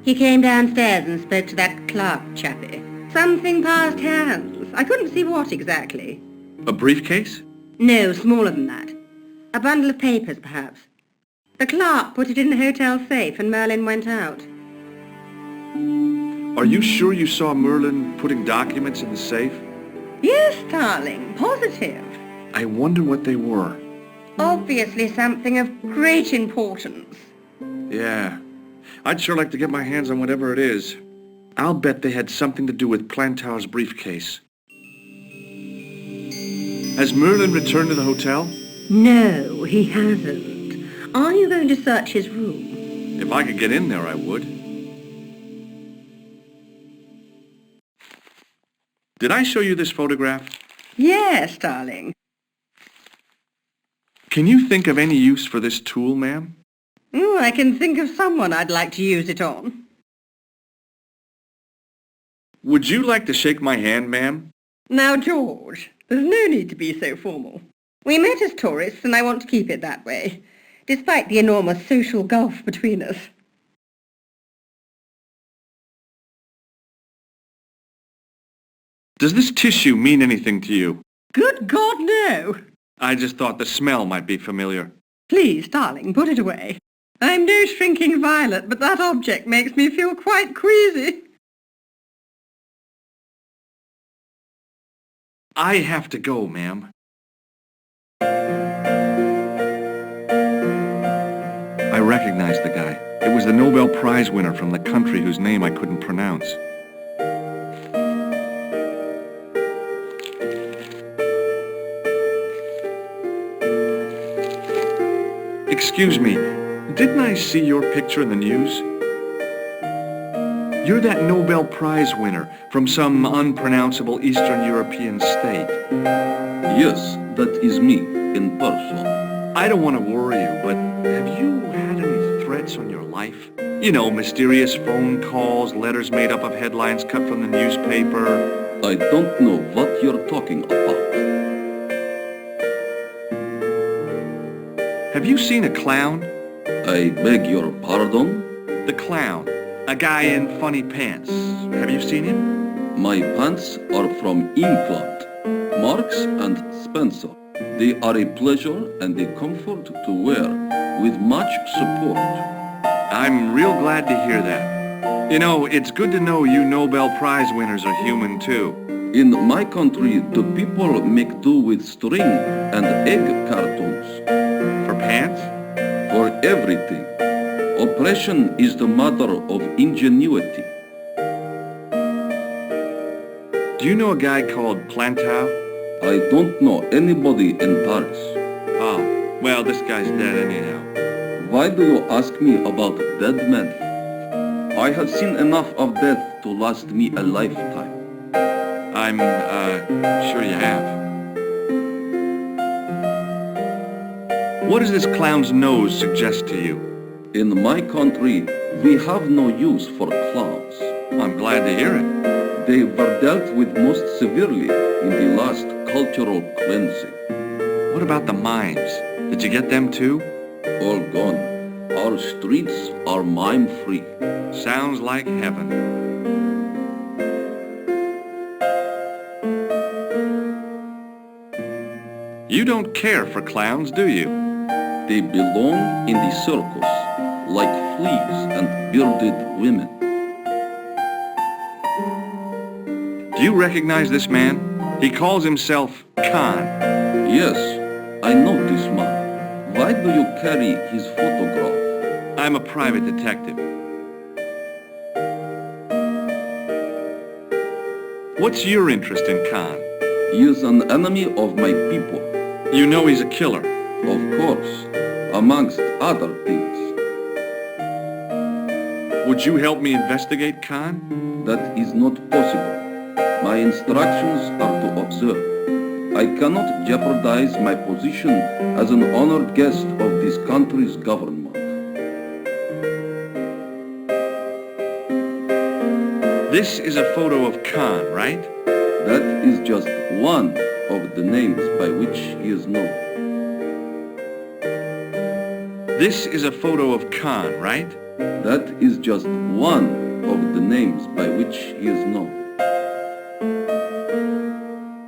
He came downstairs and spoke to that clerk chappie. Something passed hands. I couldn't see what exactly. A briefcase? No, smaller than that. A bundle of papers, perhaps. The clerk put it in the hotel safe and Merlin went out. Are you sure you saw Merlin putting documents in the safe? Yes, darling, positive. I wonder what they were. Obviously something of great importance. Yeah. I'd sure like to get my hands on whatever it is. I'll bet they had something to do with Plantow's briefcase. Has Merlin returned to the hotel? No, he hasn't. Are you going to search his room? If I could get in there, I would. Did I show you this photograph? Yes, darling. Can you think of any use for this tool, ma'am? Oh, I can think of someone I'd like to use it on. Would you like to shake my hand, ma'am? Now, George, there's no need to be so formal. We met as tourists and I want to keep it that way, despite the enormous social gulf between us. Does this tissue mean anything to you? Good God, no! I just thought the smell might be familiar. Please, darling, put it away. I'm no shrinking violet, but that object makes me feel quite queasy. I have to go, ma'am. I recognized the guy. It was the Nobel Prize winner from the country whose name I couldn't pronounce. Excuse me, didn't I see your picture in the news? You're that Nobel Prize winner from some unpronounceable Eastern European state. Yes, that is me, in person. I don't want to worry you, but have you had any threats on your life? You know, mysterious phone calls, letters made up of headlines cut from the newspaper. I don't know what you're talking about. Have you seen a clown? I beg your pardon? The clown. A guy in funny pants. Have you seen him? My pants are from England. Marks and Spencer. They are a pleasure and a comfort to wear, with much support. I'm real glad to hear that. You know, it's good to know you Nobel Prize winners are human too. In my country, the people make do with string and egg cartoons. For pants? For everything. Oppression is the mother of ingenuity. Do you know a guy called Plantow? I don't know anybody in Paris. Oh, well, this guy's dead anyhow. Why do you ask me about dead men? I have seen enough of death to last me a lifetime. I'm, sure you have. What does this clown's nose suggest to you? In my country, we have no use for clowns. I'm glad to hear it. They were dealt with most severely in the last cultural cleansing. What about the mimes? Did you get them too? All gone. Our streets are mime-free. Sounds like heaven. You don't care for clowns, do you? They belong in the circus, like sleeves and bearded women. Do you recognize this man? He calls himself Khan. Yes, I know this man. Why do you carry his photograph? I'm a private detective. What's your interest in Khan? He is an enemy of my people. You know he's a killer. Of course, amongst other things. Would you help me investigate Khan? That is not possible. My instructions are to observe. I cannot jeopardize my position as an honored guest of this country's government. This is a photo of Khan, right? That is just one of the names by which he is known. This is a photo of Khan, right? That is just one of the names by which he is known.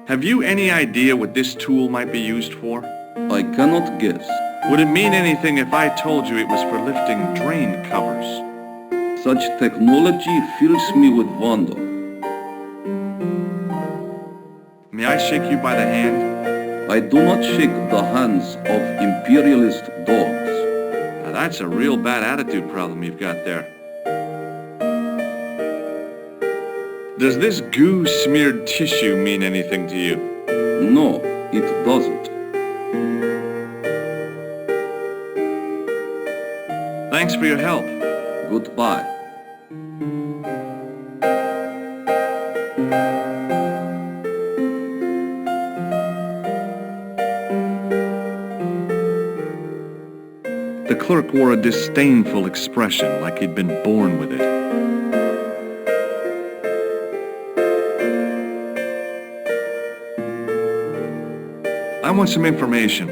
Have you any idea what this tool might be used for? I cannot guess. Would it mean anything if I told you it was for lifting drain covers? Such technology fills me with wonder. May I shake you by the hand? I do not shake the hands of imperialist dogs. Now that's a real bad attitude problem you've got there. Does this goo-smeared tissue mean anything to you? No, it doesn't. Thanks for your help. Goodbye. The clerk wore a disdainful expression, like he'd been born with it. I want some information.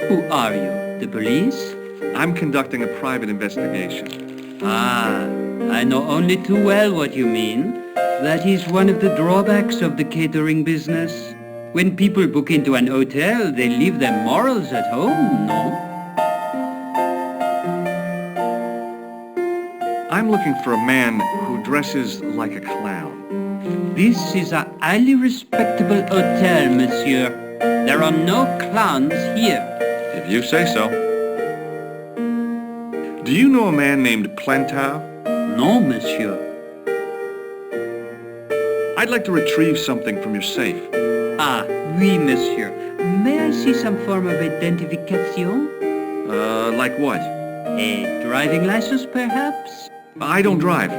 Who are you? The police? I'm conducting a private investigation. Ah, I know only too well what you mean. That is one of the drawbacks of the catering business. When people book into an hotel, they leave their morals at home, no? I'm looking for a man who dresses like a clown. This is a highly respectable hotel, monsieur. There are no clowns here. If you say so. Do you know a man named Plentau? No, monsieur. I'd like to retrieve something from your safe. Ah, oui, monsieur. May I see some form of identification? Like what? A driving license, perhaps? I don't drive.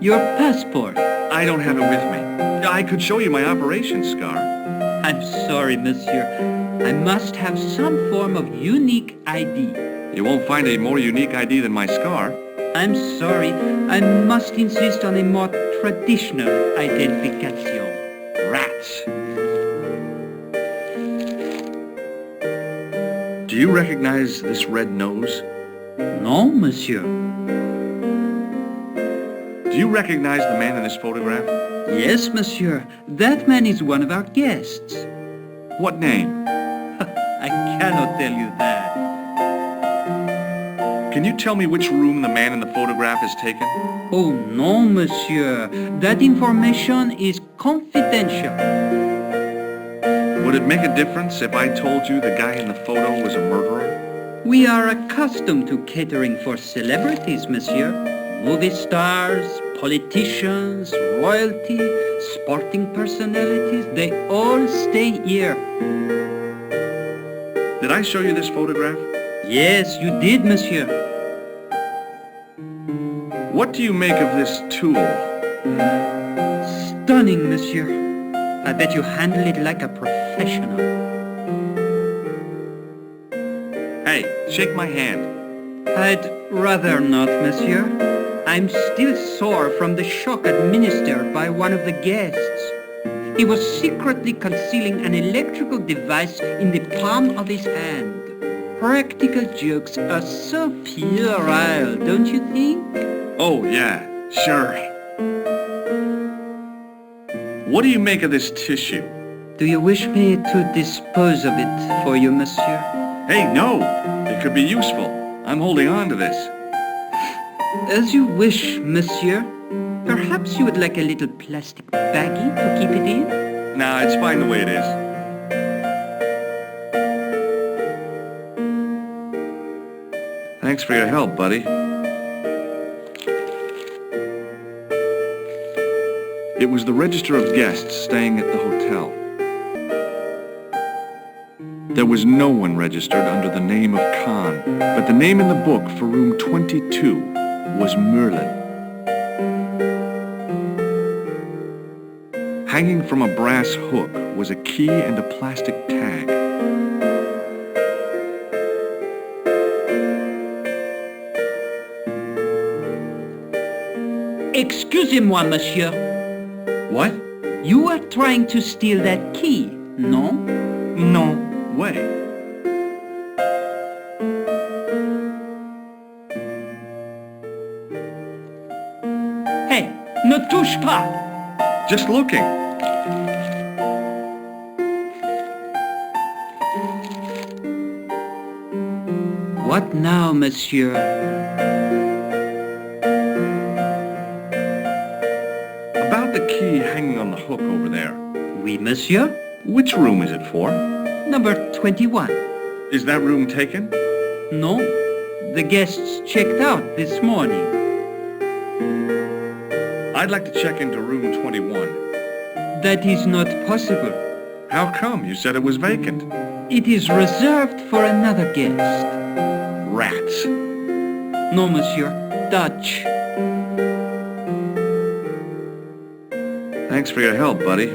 Your passport? I don't have it with me. I could show you my operation scar. I'm sorry, monsieur. I must have some form of unique ID. You won't find a more unique ID than my scar. I'm sorry. I must insist on a more traditional identification. Rats. Do you recognize this red nose? No, monsieur. Do you recognize the man in this photograph? Yes, monsieur. That man is one of our guests. What name? I cannot tell you that. Can you tell me which room the man in the photograph has taken? Oh, no, monsieur. That information is confidential. Would it make a difference if I told you the guy in the photo was a murderer? We are accustomed to catering for celebrities, monsieur. Movie stars, politicians, royalty, sporting personalities, they all stay here. Did I show you this photograph? Yes, you did, monsieur. What do you make of this tool? Stunning, monsieur. I bet you handle it like a professional. Hey, shake my hand. I'd rather not, monsieur. I'm still sore from the shock administered by one of the guests. He was secretly concealing an electrical device in the palm of his hand. Practical jokes are so puerile, don't you think? Oh, yeah, sure. What do you make of this tissue? Do you wish me to dispose of it for you, monsieur? Hey, no! It could be useful. I'm holding on to this. As you wish, monsieur. Perhaps you would like a little plastic baggie to keep it in? Nah, it's fine the way it is. Thanks for your help, buddy. It was the register of guests staying at the hotel. There was no one registered under the name of Khan, but the name in the book for room 22 was Merren. Hanging from a brass hook was a key and a plastic tag. Excusez-moi, monsieur. What? You are trying to steal that key, no? No way. Hey, ne touche pas! Just looking. What now, monsieur? About the key hanging on the hook over there. Oui, monsieur. Which room is it for? Number 21. Is that room taken? No. The guests checked out this morning. I'd like to check into room 21. That is not possible. How come? You said it was vacant. It is reserved for another guest. Rats. No, monsieur. Dutch. Thanks for your help, buddy.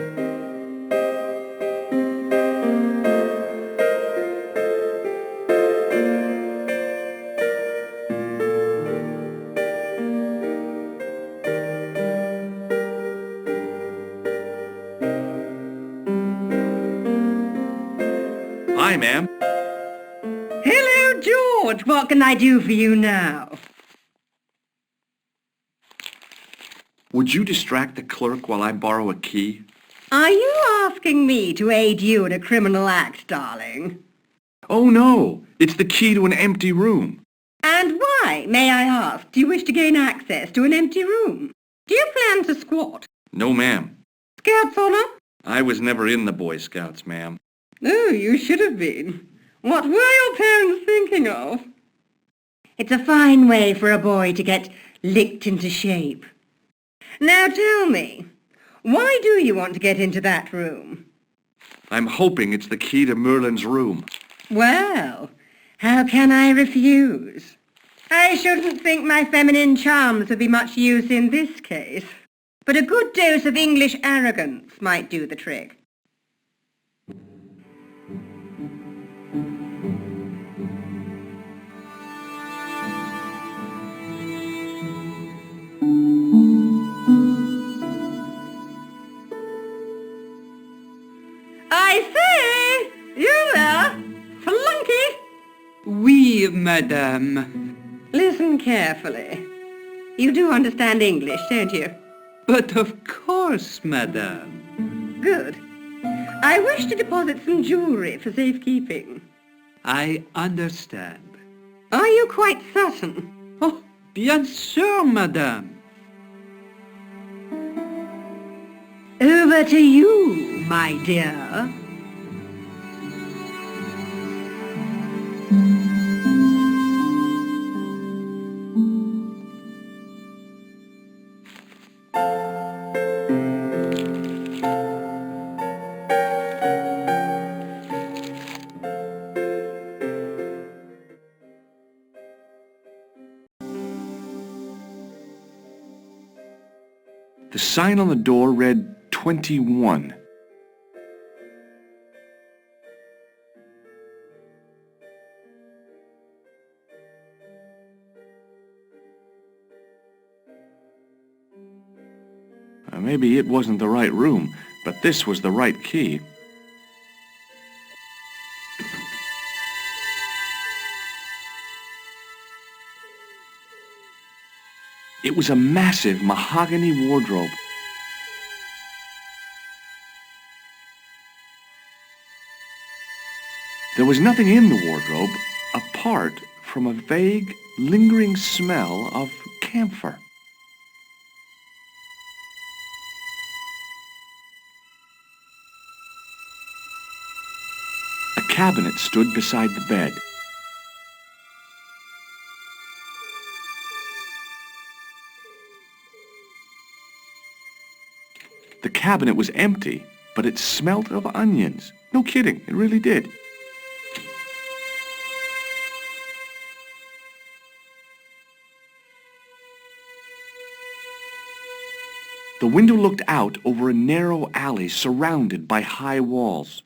Hi, ma'am. Hello, George. What can I do for you now? Would you distract the clerk while I borrow a key? Are you asking me to aid you in a criminal act, darling? Oh, no. It's the key to an empty room. And why, may I ask, do you wish to gain access to an empty room? Do you plan to squat? No, ma'am. Scouts honor? I was never in the Boy Scouts, ma'am. Oh, you should have been. What were your parents thinking of? It's a fine way for a boy to get licked into shape. Now tell me, why do you want to get into that room? I'm hoping it's the key to Merlin's room. Well, how can I refuse? I shouldn't think my feminine charms would be much use in this case, but a good dose of English arrogance might do the trick. I say! You there? Flunky! Oui, madame. Listen carefully. You do understand English, don't you? But of course, madame. Good. I wish to deposit some jewellery for safekeeping. I understand. Are you quite certain? Oh, bien sûr, madame. Over to you, my dear. The sign on the door read 21. Maybe it wasn't the right room, but this was the right key. It was a massive mahogany wardrobe. There was nothing in the wardrobe apart from a vague, lingering smell of camphor. A cabinet stood beside the bed. The cabinet was empty, but it smelt of onions. No kidding, it really did. The window looked out over a narrow alley surrounded by high walls.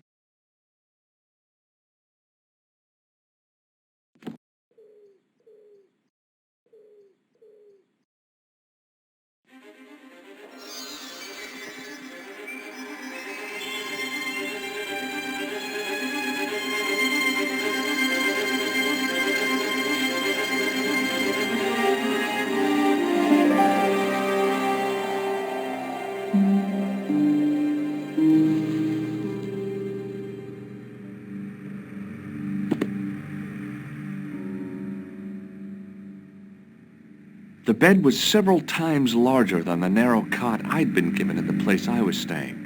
The bed was several times larger than the narrow cot I'd been given at the place I was staying.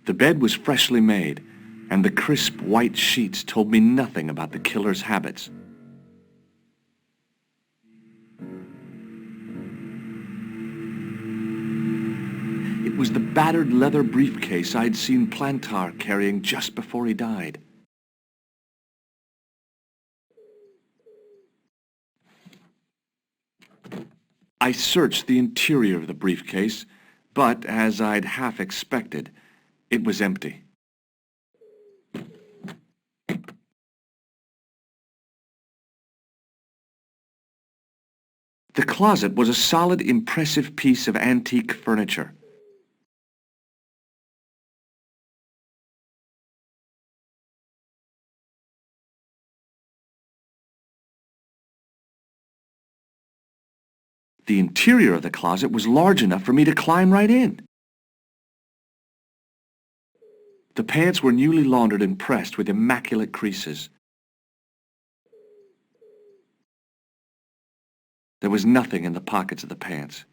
The bed was freshly made, and the crisp white sheets told me nothing about the killer's habits. It was the battered leather briefcase I'd seen Plantar carrying just before he died. I searched the interior of the briefcase, but as I'd half expected, it was empty. The closet was a solid, impressive piece of antique furniture. The interior of the closet was large enough for me to climb right in. The pants were newly laundered and pressed with immaculate creases. There was nothing in the pockets of the pants.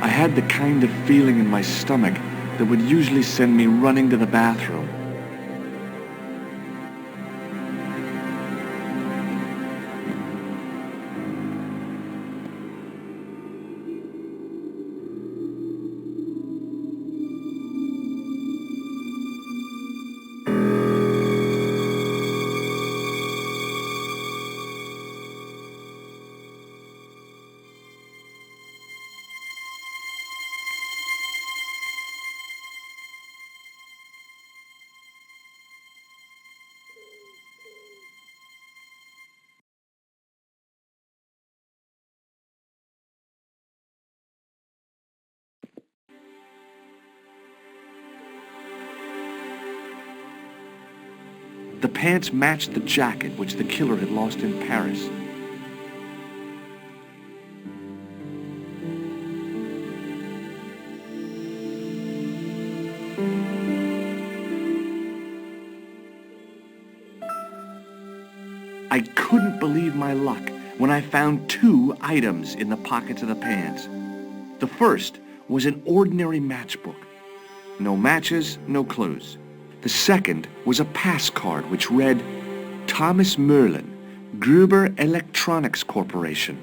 I had the kind of feeling in my stomach that would usually send me running to the bathroom. The pants matched the jacket which the killer had lost in Paris. I couldn't believe my luck when I found two items in the pockets of the pants. The first was an ordinary matchbook. No matches, no clues. The second was a pass card which read, Thomas Merren, Gruber Electronics Corporation.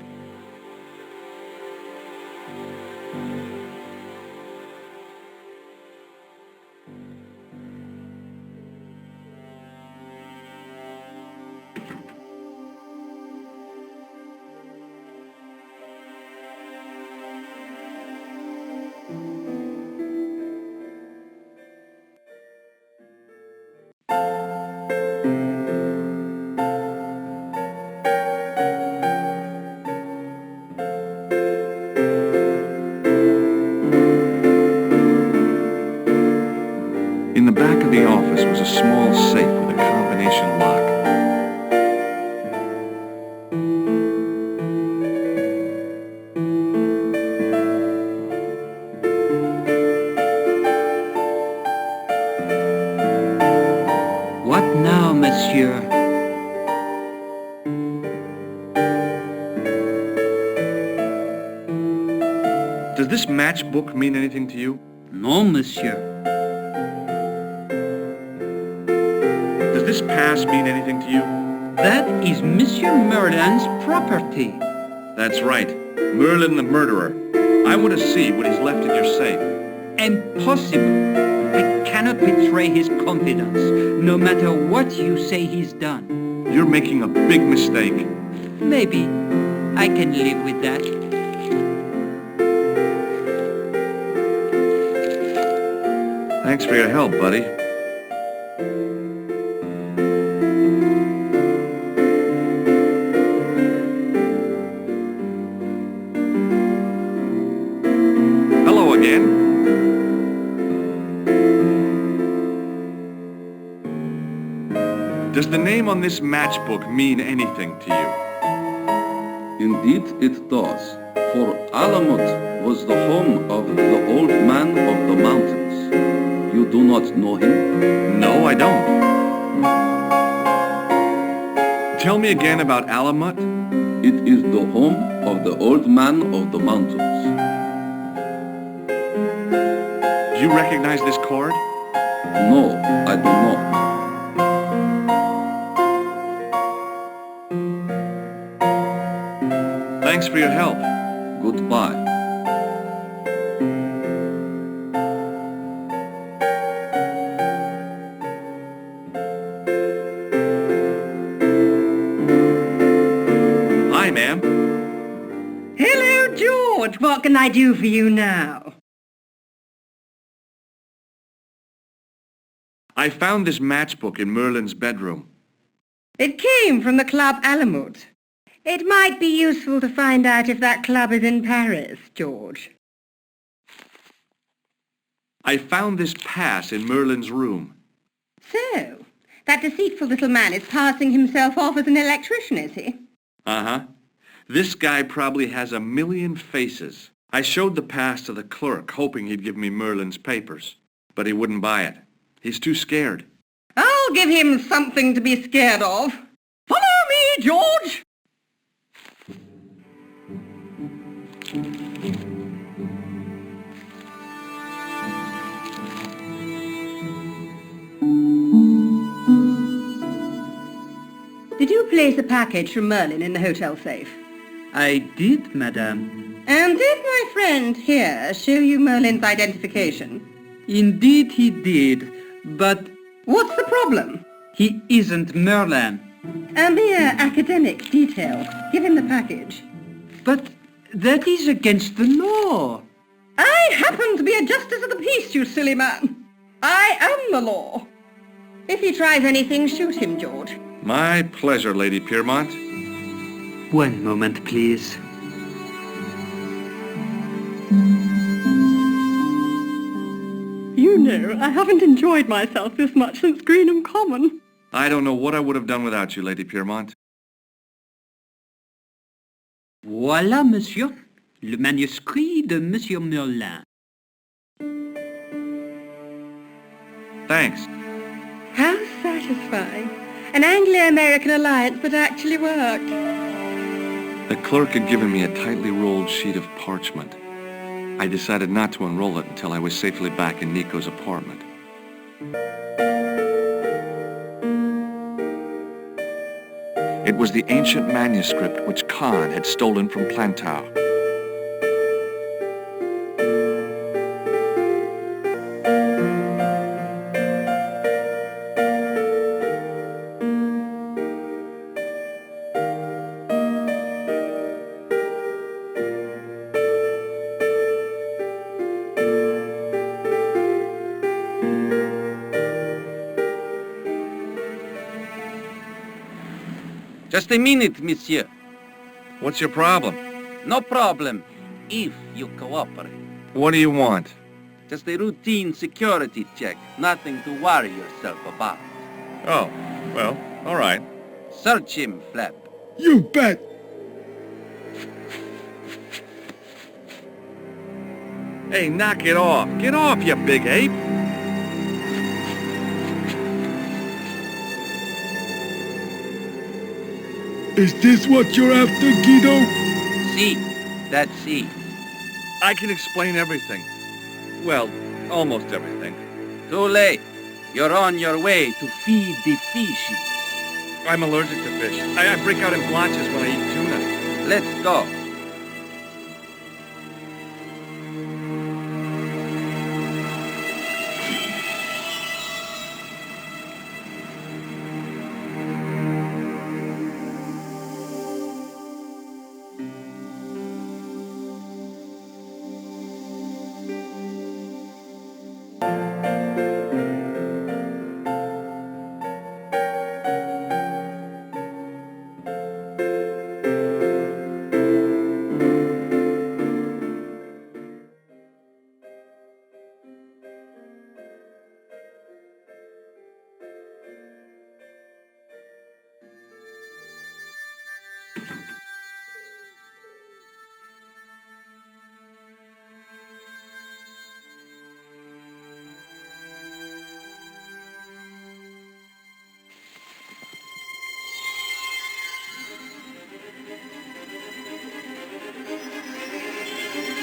small safe with a combination lock. What now, monsieur? Does this matchbook mean anything to you? No, monsieur. Does this pass mean anything to you? That is Monsieur Merrin's property. That's right. Merlin the murderer. I want to see what he's left in your safe. Impossible. I cannot betray his confidence, no matter what you say he's done. You're making a big mistake. Maybe. I can live with that. Thanks for your help, buddy. Hello again. Does the name on this matchbook mean anything to you? Indeed it does, for Alamut was the home of the old man of the mountains. You do not know him? No, I don't. Tell me again about Alamut. It is the home of the old man of the mountains. Do you recognize this cord? No, I do not. Thanks for your help. Goodbye. Hi, ma'am. Hello, George. What can I do for you now? I found this matchbook in Merlin's bedroom. It came from the Club Alamut. It might be useful to find out if that club is in Paris, George. I found this pass in Merlin's room. So, that deceitful little man is passing himself off as an electrician, is he? Uh-huh. This guy probably has a million faces. I showed the pass to the clerk, hoping he'd give me Merlin's papers. But he wouldn't buy it. He's too scared. I'll give him something to be scared of. Follow me, George! Did you place a package from Merlin in the hotel safe? I did, madame. And did my friend here show you Merlin's identification? Indeed he did, but... What's the problem? He isn't Merlin. A mere academic detail. Give him the package. But that is against the law. I happen to be a justice of the peace, you silly man. I am the law. If he tries anything, shoot him, George. My pleasure, Lady Piermont. One moment, please. You know, I haven't enjoyed myself this much since Greenham Common. I don't know what I would have done without you, Lady Piermont. Voilà, monsieur, le manuscrit de Monsieur Merlin. Thanks. How satisfying. An Anglo-American alliance that actually worked. The clerk had given me a tightly rolled sheet of parchment. I decided not to unroll it until I was safely back in Nico's apartment. It was the ancient manuscript which Khan had stolen from Plantow. Just a minute, monsieur. What's your problem? No problem, if you cooperate. What do you want? Just a routine security check. Nothing to worry yourself about. Oh, well, all right. Search him, Flap. You bet! Hey, knock it off. Get off, you big ape. Is this what you're after, Guido? See, that's he. I can explain everything. Well, almost everything. Too late. You're on your way to feed the fishes. I'm allergic to fish. I break out in blotches when I eat tuna. Let's go.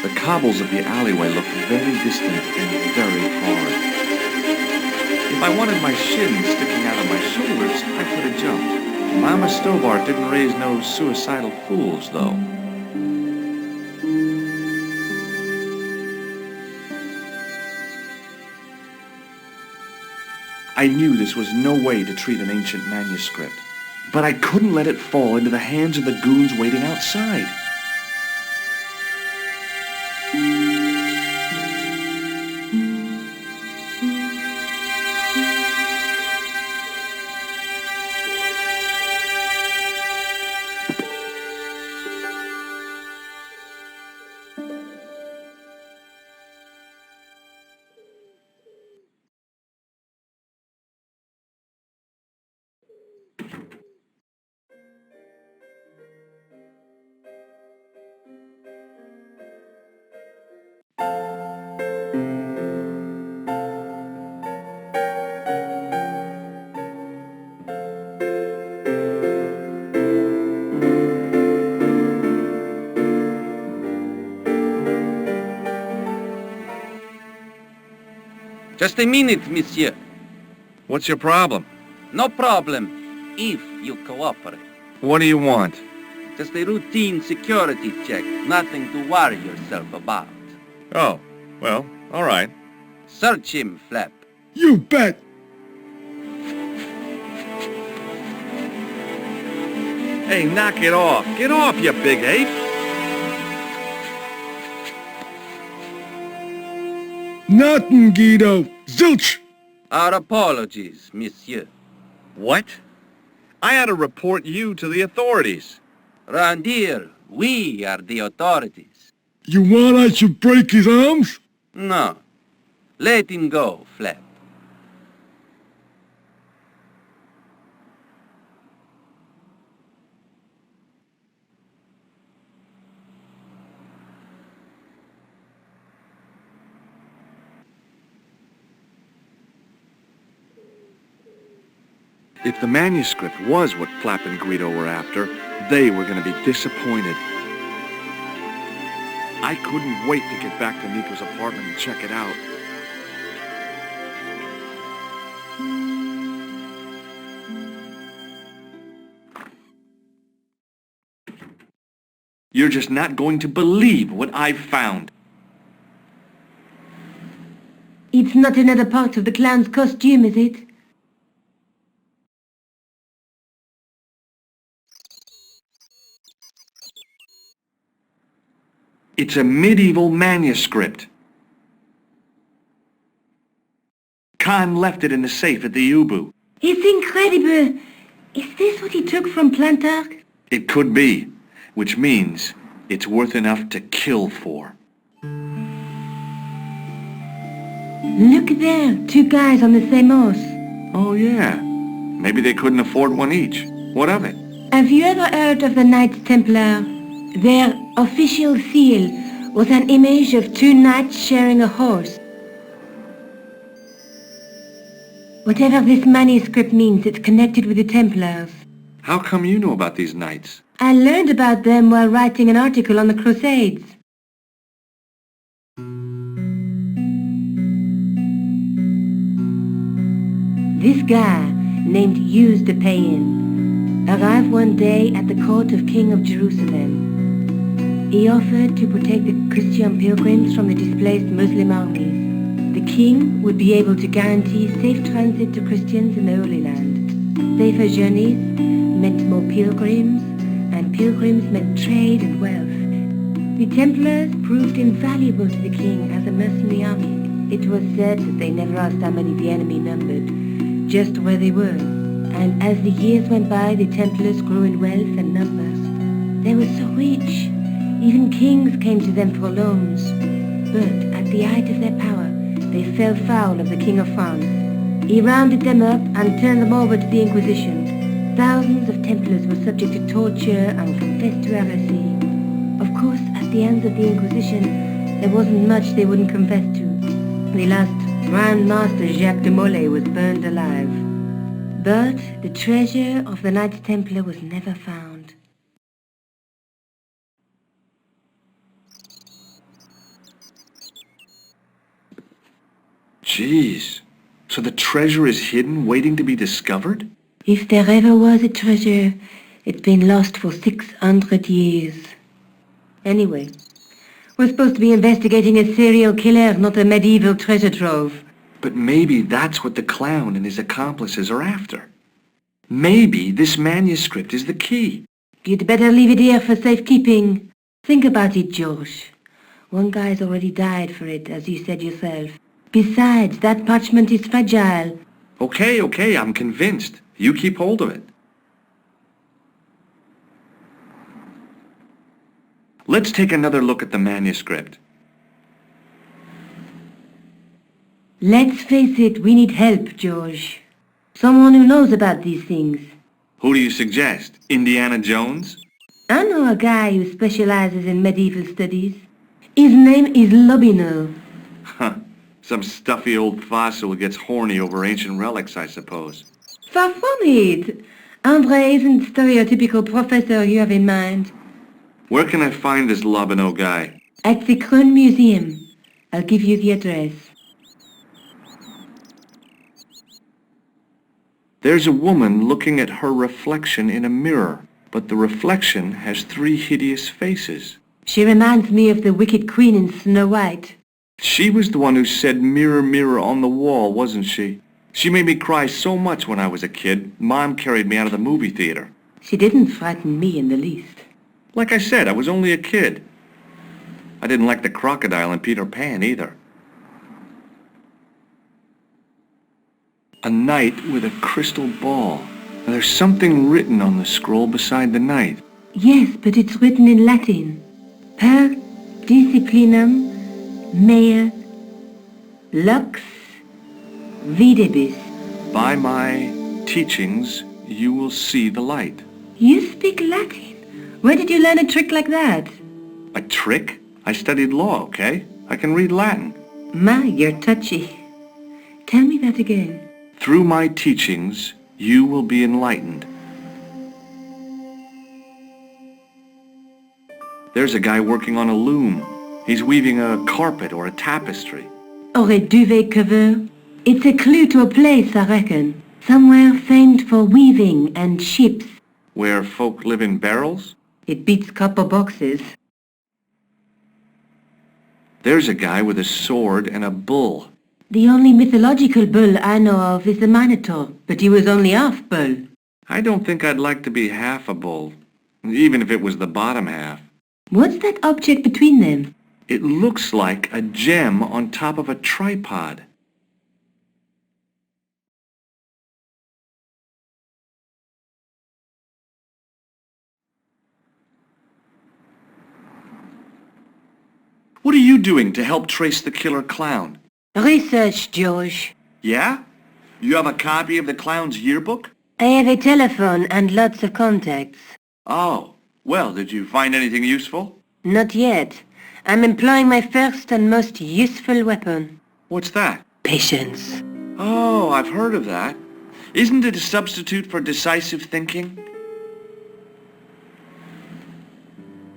The cobbles of the alleyway looked very distant and very hard. If I wanted my shins sticking out of my shoulders, I could have jumped. Mama Stobbart didn't raise no suicidal fools, though. I knew this was no way to treat an ancient manuscript, but I couldn't let it fall into the hands of the goons waiting outside. Just a minute, monsieur. What's your problem? No problem, if you cooperate. What do you want? Just a routine security check. Nothing to worry yourself about. Oh, well, all right. Search him, Flap. You bet! Hey, knock it off. Get off, you big ape. Nothing, Guido. Zilch! Our apologies, monsieur. What? I had to report you to the authorities. Round here, we are the authorities. You want I should break his arms? No. Let him go, Flap. If the manuscript was what Flap and Guido were after, they were going to be disappointed. I couldn't wait to get back to Nico's apartment and check it out. You're just not going to believe what I've found. It's not another part of the clown's costume, is it? It's a medieval manuscript. Khan left it in the safe at the U-Boo. It's incredible. Is this what he took from Plantark? It could be, which means it's worth enough to kill for. Look there, two guys on the same horse. Oh, yeah. Maybe they couldn't afford one each. What of it? Have you ever heard of the Knights Templar? Their official seal was an image of two knights sharing a horse. Whatever this manuscript means, it's connected with the Templars. How come you know about these knights? I learned about them while writing an article on the Crusades. This guy, named Hughes de Payen, arrived one day at the court of King of Jerusalem. He offered to protect the Christian pilgrims from the displaced Muslim armies. The king would be able to guarantee safe transit to Christians in the Holy Land. Safer journeys meant more pilgrims, and pilgrims meant trade and wealth. The Templars proved invaluable to the king as a mercenary army. It was said that they never asked how many the enemy numbered, just where they were. And as the years went by, the Templars grew in wealth and numbers. They were so rich, even kings came to them for loans. But at the height of their power, they fell foul of the King of France. He rounded them up and turned them over to the Inquisition. Thousands of Templars were subject to torture and confessed to heresy. Of course, at the hands of the Inquisition, there wasn't much they wouldn't confess to. The last Grand Master Jacques de Molay was burned alive. But the treasure of the Knights Templar was never found. Jeez. So the treasure is hidden, waiting to be discovered? If there ever was a treasure, it's been lost for 600 years. Anyway, we're supposed to be investigating a serial killer, not a medieval treasure trove. But maybe that's what the clown and his accomplices are after. Maybe this manuscript is the key. You'd better leave it here for safekeeping. Think about it, George. One guy's already died for it, as you said yourself. Besides, that parchment is fragile. Okay, I'm convinced. You keep hold of it. Let's take another look at the manuscript. Let's face it, we need help, George. Someone who knows about these things. Who do you suggest? Indiana Jones? I know a guy who specializes in medieval studies. His name is Lobino. Huh. Some stuffy old fossil who gets horny over ancient relics, I suppose. Far from it. Andre isn't the stereotypical professor you have in mind. Where can I find this Lobino guy? At the CRUNE Museum. I'll give you the address. There's a woman looking at her reflection in a mirror, but the reflection has 3 hideous faces. She reminds me of the wicked queen in Snow White. She was the one who said, "Mirror, mirror on the wall," wasn't she? She made me cry so much when I was a kid, Mom carried me out of the movie theater. She didn't frighten me in the least. Like I said, I was only a kid. I didn't like the crocodile in Peter Pan either. A knight with a crystal ball. Now, there's something written on the scroll beside the knight. Yes, but it's written in Latin. Per disciplinam mea lux videbis. By my teachings, you will see the light. You speak Latin? Where did you learn a trick like that? A trick? I studied law, okay? I can read Latin. My, you're touchy. Tell me that again. Through my teachings, you will be enlightened. There's a guy working on a loom. He's weaving a carpet or a tapestry. Or a duvet cover. It's a clue to a place, I reckon. Somewhere famed for weaving and ships. Where folk live in barrels? It beats copper boxes. There's a guy with a sword and a bull. The only mythological bull I know of is the Minotaur, but he was only half bull. I don't think I'd like to be half a bull, even if it was the bottom half. What's that object between them? It looks like a gem on top of a tripod. What are you doing to help trace the killer clown? Research, George. Yeah? You have a copy of the clown's yearbook? I have a telephone and lots of contacts. Oh, well, did you find anything useful? Not yet. I'm employing my first and most useful weapon. What's that? Patience. Oh, I've heard of that. Isn't it a substitute for decisive thinking?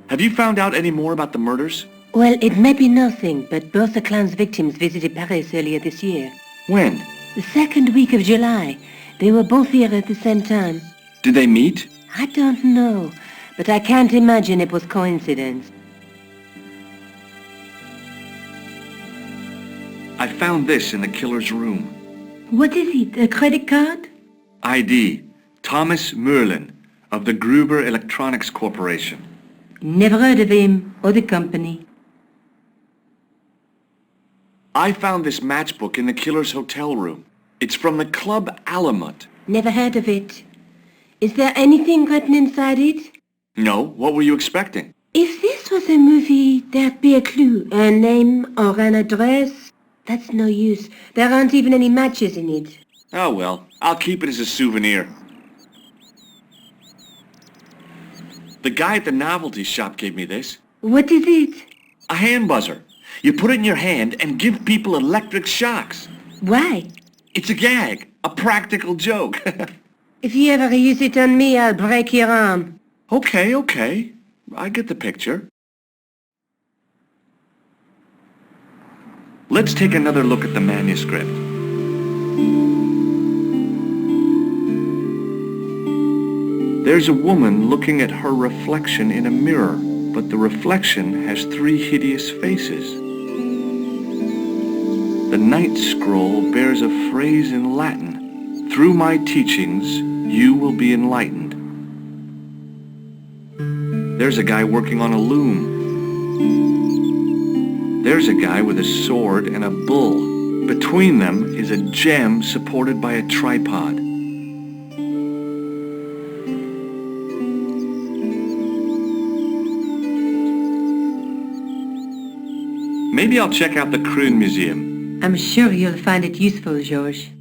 Have you found out any more about the murders? Well, it may be nothing, but both the clown's victims visited Paris earlier this year. When? The second week of July. They were both here at the same time. Did they meet? I don't know, but I can't imagine it was coincidence. I found this in the killer's room. What is it, a credit card? ID, Thomas Merren, of the Gruber Electronics Corporation. Never heard of him or the company. I found this matchbook in the killer's hotel room. It's from the Club Alamut. Never heard of it. Is there anything written inside it? No, what were you expecting? If this was a movie, there'd be a clue, a name or an address. That's no use. There aren't even any matches in it. Oh well, I'll keep it as a souvenir. The guy at the novelty shop gave me this. What is it? A hand buzzer. You put it in your hand and give people electric shocks. Why? It's a gag, a practical joke. If you ever use it on me, I'll break your arm. Okay. I get the picture. Let's take another look at the manuscript. There's a woman looking at her reflection in a mirror, but the reflection has 3 hideous faces. The ninth scroll bears a phrase in Latin. Through my teachings, you will be enlightened. There's a guy working on a loom. There's a guy with a sword and a bull. Between them is a gem supported by a tripod. Maybe I'll check out the CRUNE Museum. I'm sure you'll find it useful, George.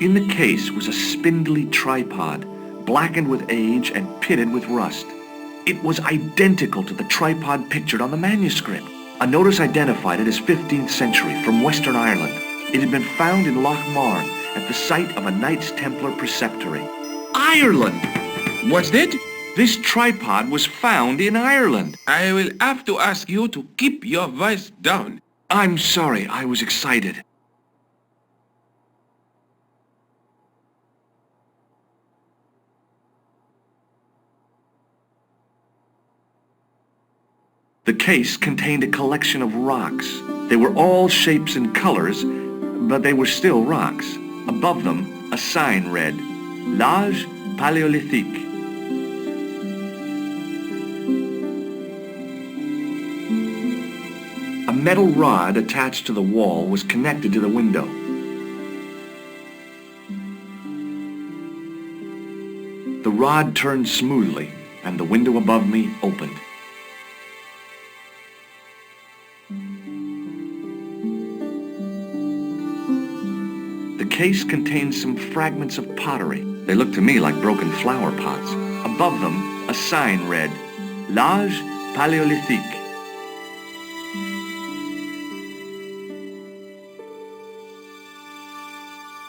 In the case was a spindly tripod, blackened with age and pitted with rust. It was identical to the tripod pictured on the manuscript. A notice identified it as 15th century from Western Ireland. It had been found in Loch Marne at the site of a Knights Templar preceptory. Ireland! What's that? This tripod was found in Ireland. I will have to ask you to keep your voice down. I'm sorry, I was excited. The case contained a collection of rocks. They were all shapes and colors, but they were still rocks. Above them, a sign read, L'Âge Paléolithique. A metal rod attached to the wall was connected to the window. The rod turned smoothly, and the window above me opened. The case contained some fragments of pottery. They looked to me like broken flower pots. Above them, a sign read, L'Âge Paléolithique.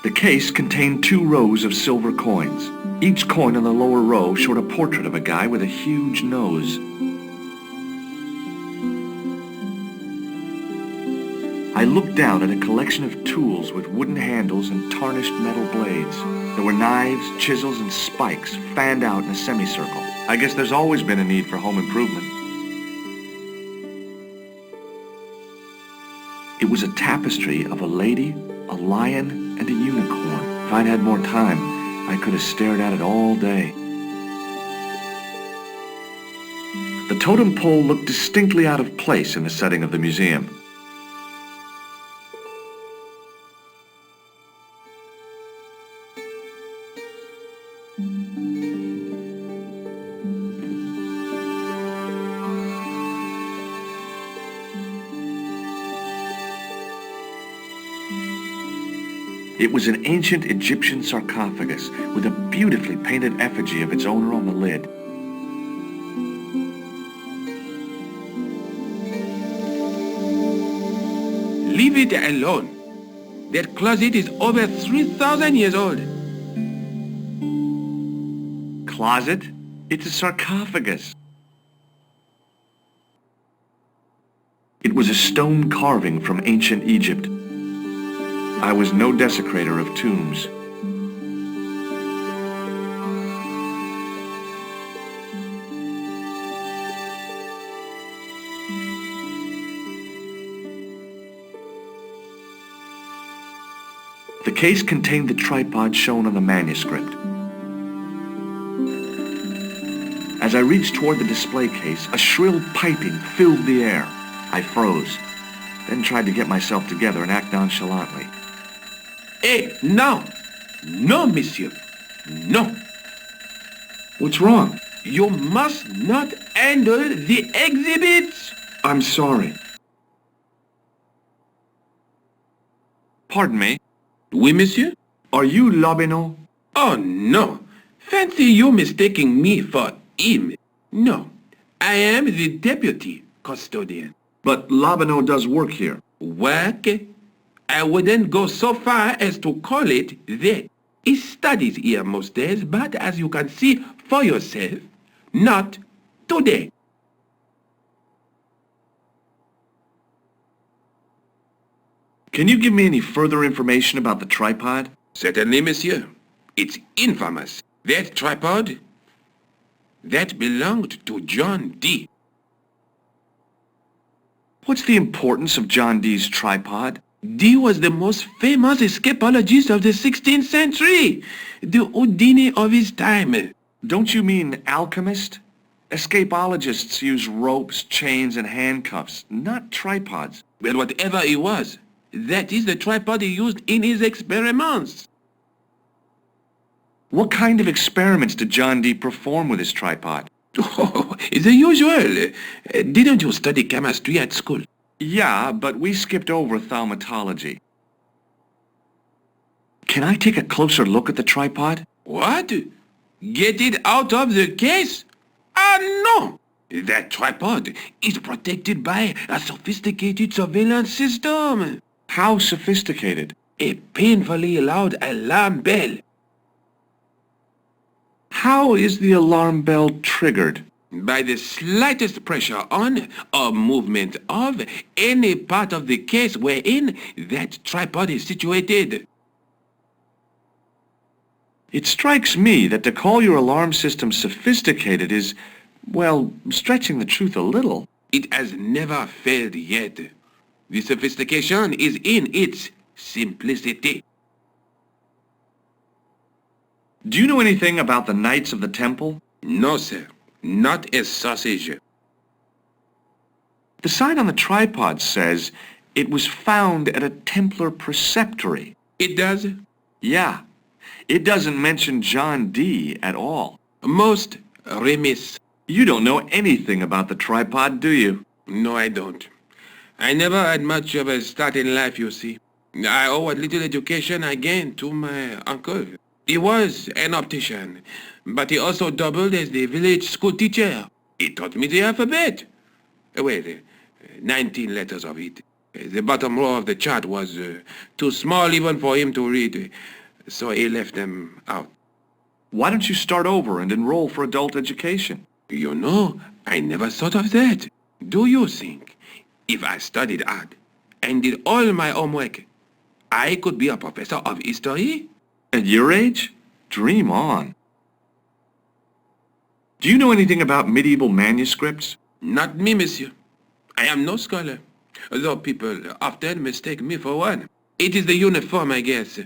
The case contained 2 rows of silver coins. Each coin on the lower row showed a portrait of a guy with a huge nose. I looked down at a collection of tools with wooden handles and tarnished metal blades. There were knives, chisels, and spikes fanned out in a semicircle. I guess there's always been a need for home improvement. It was a tapestry of a lady, a lion, and a unicorn. If I'd had more time, I could have stared at it all day. The totem pole looked distinctly out of place in the setting of the museum. It was an ancient Egyptian sarcophagus with a beautifully painted effigy of its owner on the lid. Leave it alone. That closet is over 3,000 years old. Closet? It's a sarcophagus. It was a stone carving from ancient Egypt. I was no desecrator of tombs. The case contained the tripod shown on the manuscript. As I reached toward the display case, a shrill piping filled the air. I froze, then tried to get myself together and act nonchalantly. Hey, no! No, monsieur. No. What's wrong? You must not handle the exhibits. I'm sorry. Pardon me? Oui, monsieur? Are you Lobineau? Oh, no. Fancy you mistaking me for him. No. I am the deputy custodian. But Lobineau does work here. Work? I wouldn't go so far as to call it that. He studies here most days, but as you can see for yourself, not today. Can you give me any further information about the tripod? Certainly, monsieur. It's infamous. That tripod, that belonged to John Dee. What's the importance of John Dee's tripod? Dee was the most famous escapologist of the 16th century, the Houdini of his time. Don't you mean alchemist? Escapologists use ropes, chains, and handcuffs, not tripods. Well, whatever he was, that is the tripod he used in his experiments. What kind of experiments did John Dee perform with his tripod? Oh, the usual. Didn't you study chemistry at school? Yeah, but we skipped over thaumatology. Can I take a closer look at the tripod? What? Get it out of the case? Ah, no! That tripod is protected by a sophisticated surveillance system. How sophisticated? A painfully loud alarm bell. How is the alarm bell triggered? By the slightest pressure on or movement of any part of the case wherein that tripod is situated. It strikes me that to call your alarm system sophisticated is, well, stretching the truth a little. It has never failed yet. The sophistication is in its simplicity. Do you know anything about the Knights of the Temple? No, sir. Not a sausage. The sign on the tripod says it was found at a Templar preceptory. It does? Yeah. It doesn't mention John Dee at all. Most remiss. You don't know anything about the tripod, do you? No, I don't. I never had much of a start in life, you see. I owe what little education I gained to my uncle. He was an optician, but he also doubled as the village school teacher. He taught me the alphabet. Well, 19 letters of it. The bottom row of the chart was too small even for him to read, so he left them out. Why don't you start over and enroll for adult education? You know, I never thought of that. Do you think if I studied hard and did all my homework, I could be a professor of history? At your age? Dream on. Do you know anything about medieval manuscripts? Not me, monsieur. I am no scholar, though people often mistake me for one. It is the uniform, I guess.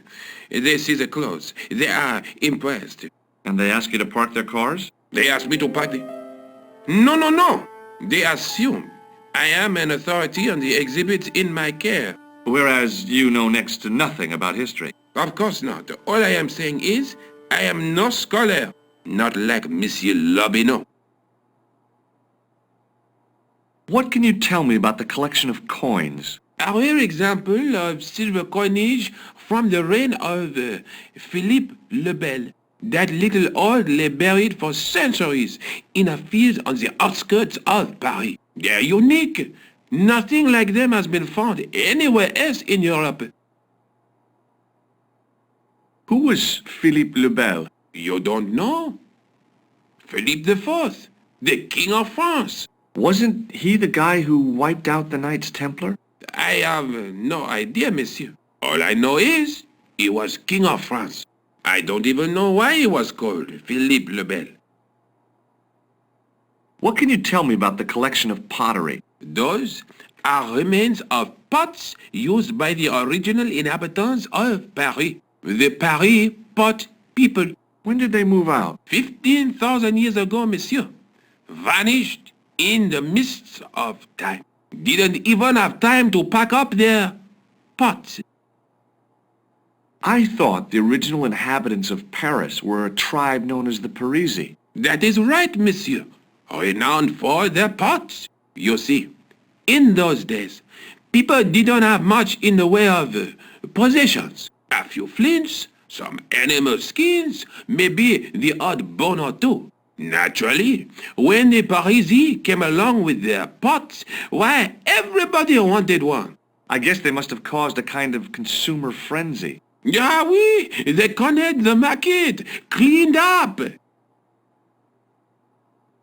They see the clothes. They are impressed. And they ask you to park their cars? They ask me to park the... No. They assume I am an authority on the exhibits in my care. Whereas you know next to nothing about history. Of course not. All I am saying is, I am no scholar. Not like Monsieur Lobineau. What can you tell me about the collection of coins? A rare example of silver coinage from the reign of Philippe le Bel. That little hoard lay buried for centuries in a field on the outskirts of Paris. They're unique. Nothing like them has been found anywhere else in Europe. Who was Philippe le Bel? You don't know? Philippe IV, the King of France. Wasn't he the guy who wiped out the Knights Templar? I have no idea, monsieur. All I know is he was King of France. I don't even know why he was called Philippe le Bel. What can you tell me about the collection of pottery? Those are remains of pots used by the original inhabitants of Paris. The Paris pot people. When did they move out? 15,000 years ago, monsieur. Vanished in the mists of time. Didn't even have time to pack up their pots. I thought the original inhabitants of Paris were a tribe known as the Parisi. That is right, monsieur. Renowned for their pots. You see, in those days, people didn't have much in the way of possessions. A few flints, some animal skins, maybe the odd bone or two. Naturally, when the Parisi came along with their pots, why, everybody wanted one. I guess they must have caused a kind of consumer frenzy. Ah oui, they cornered the market, cleaned up.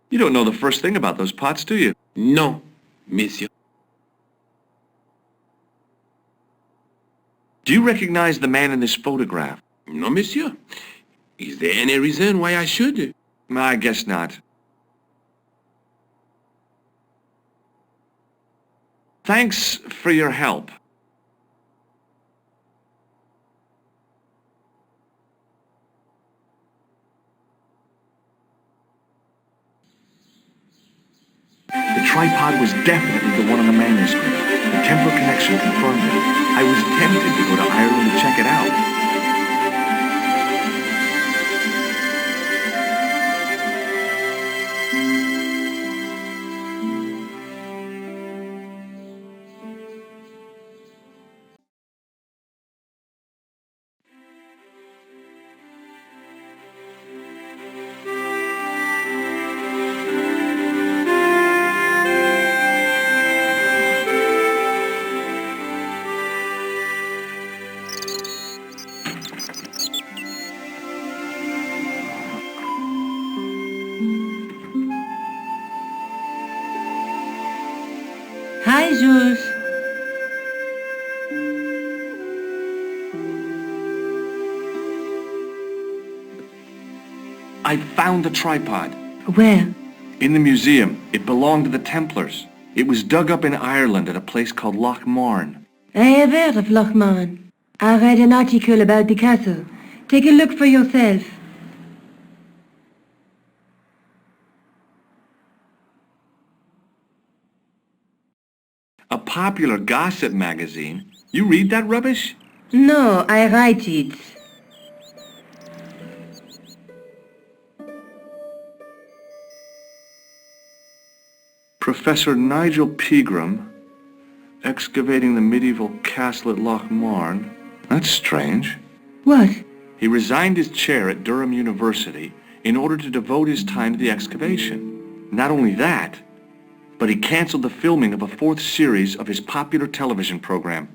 You don't know the first thing about those pots, do you? No, monsieur. Do you recognize the man in this photograph? No, monsieur. Is there any reason why I should? I guess not. Thanks for your help. The tripod was definitely the one on the manuscript. The Templar connection confirmed it. I was tempted to go to Ireland to check it out. Hi, Jules. I found the tripod. Where? In the museum. It belonged to the Templars. It was dug up in Ireland at a place called Loch Marne. I have heard of Loch Marne. I read an article about the castle. Take a look for yourself. A popular gossip magazine? You read that rubbish? No, I write it. Professor Nigel Pegram, excavating the medieval castle at Loch Marne. That's strange. What? He resigned his chair at Durham University in order to devote his time to the excavation. Not only that, but he canceled the filming of a fourth series of his popular television program.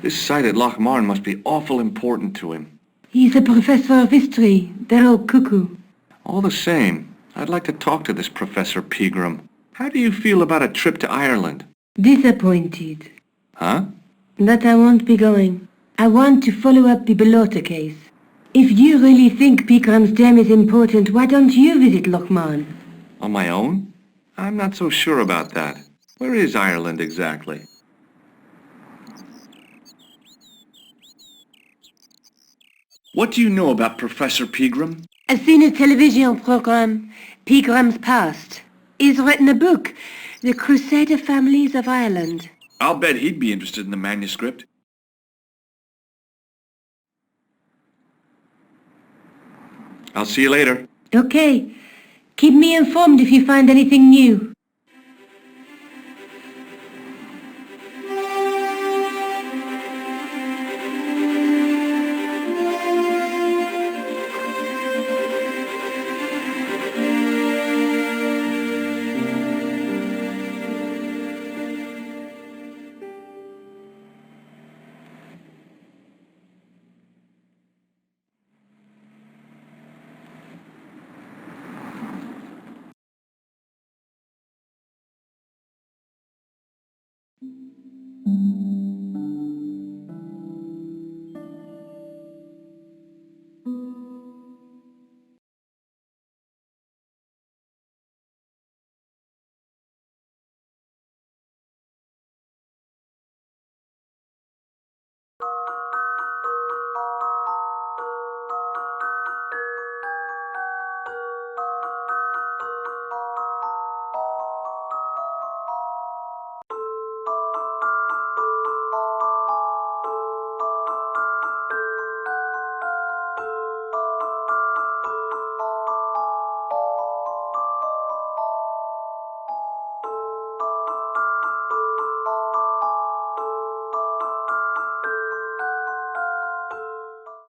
This site at Lochmarn must be awful important to him. He's a professor of history. They're all cuckoo. All the same, I'd like to talk to this Professor Pegram. How do you feel about a trip to Ireland? Disappointed. Huh? That I won't be going. I want to follow up the Belota case. If you really think Pegram's gem is important, why don't you visit Lochmarn? On my own? I'm not so sure about that. Where is Ireland exactly? What do you know about Professor Pegram? I've seen a television program, Pegram's Past. He's written a book, The Crusader Families of Ireland. I'll bet he'd be interested in the manuscript. I'll see you later. Okay. Keep me informed if you find anything new.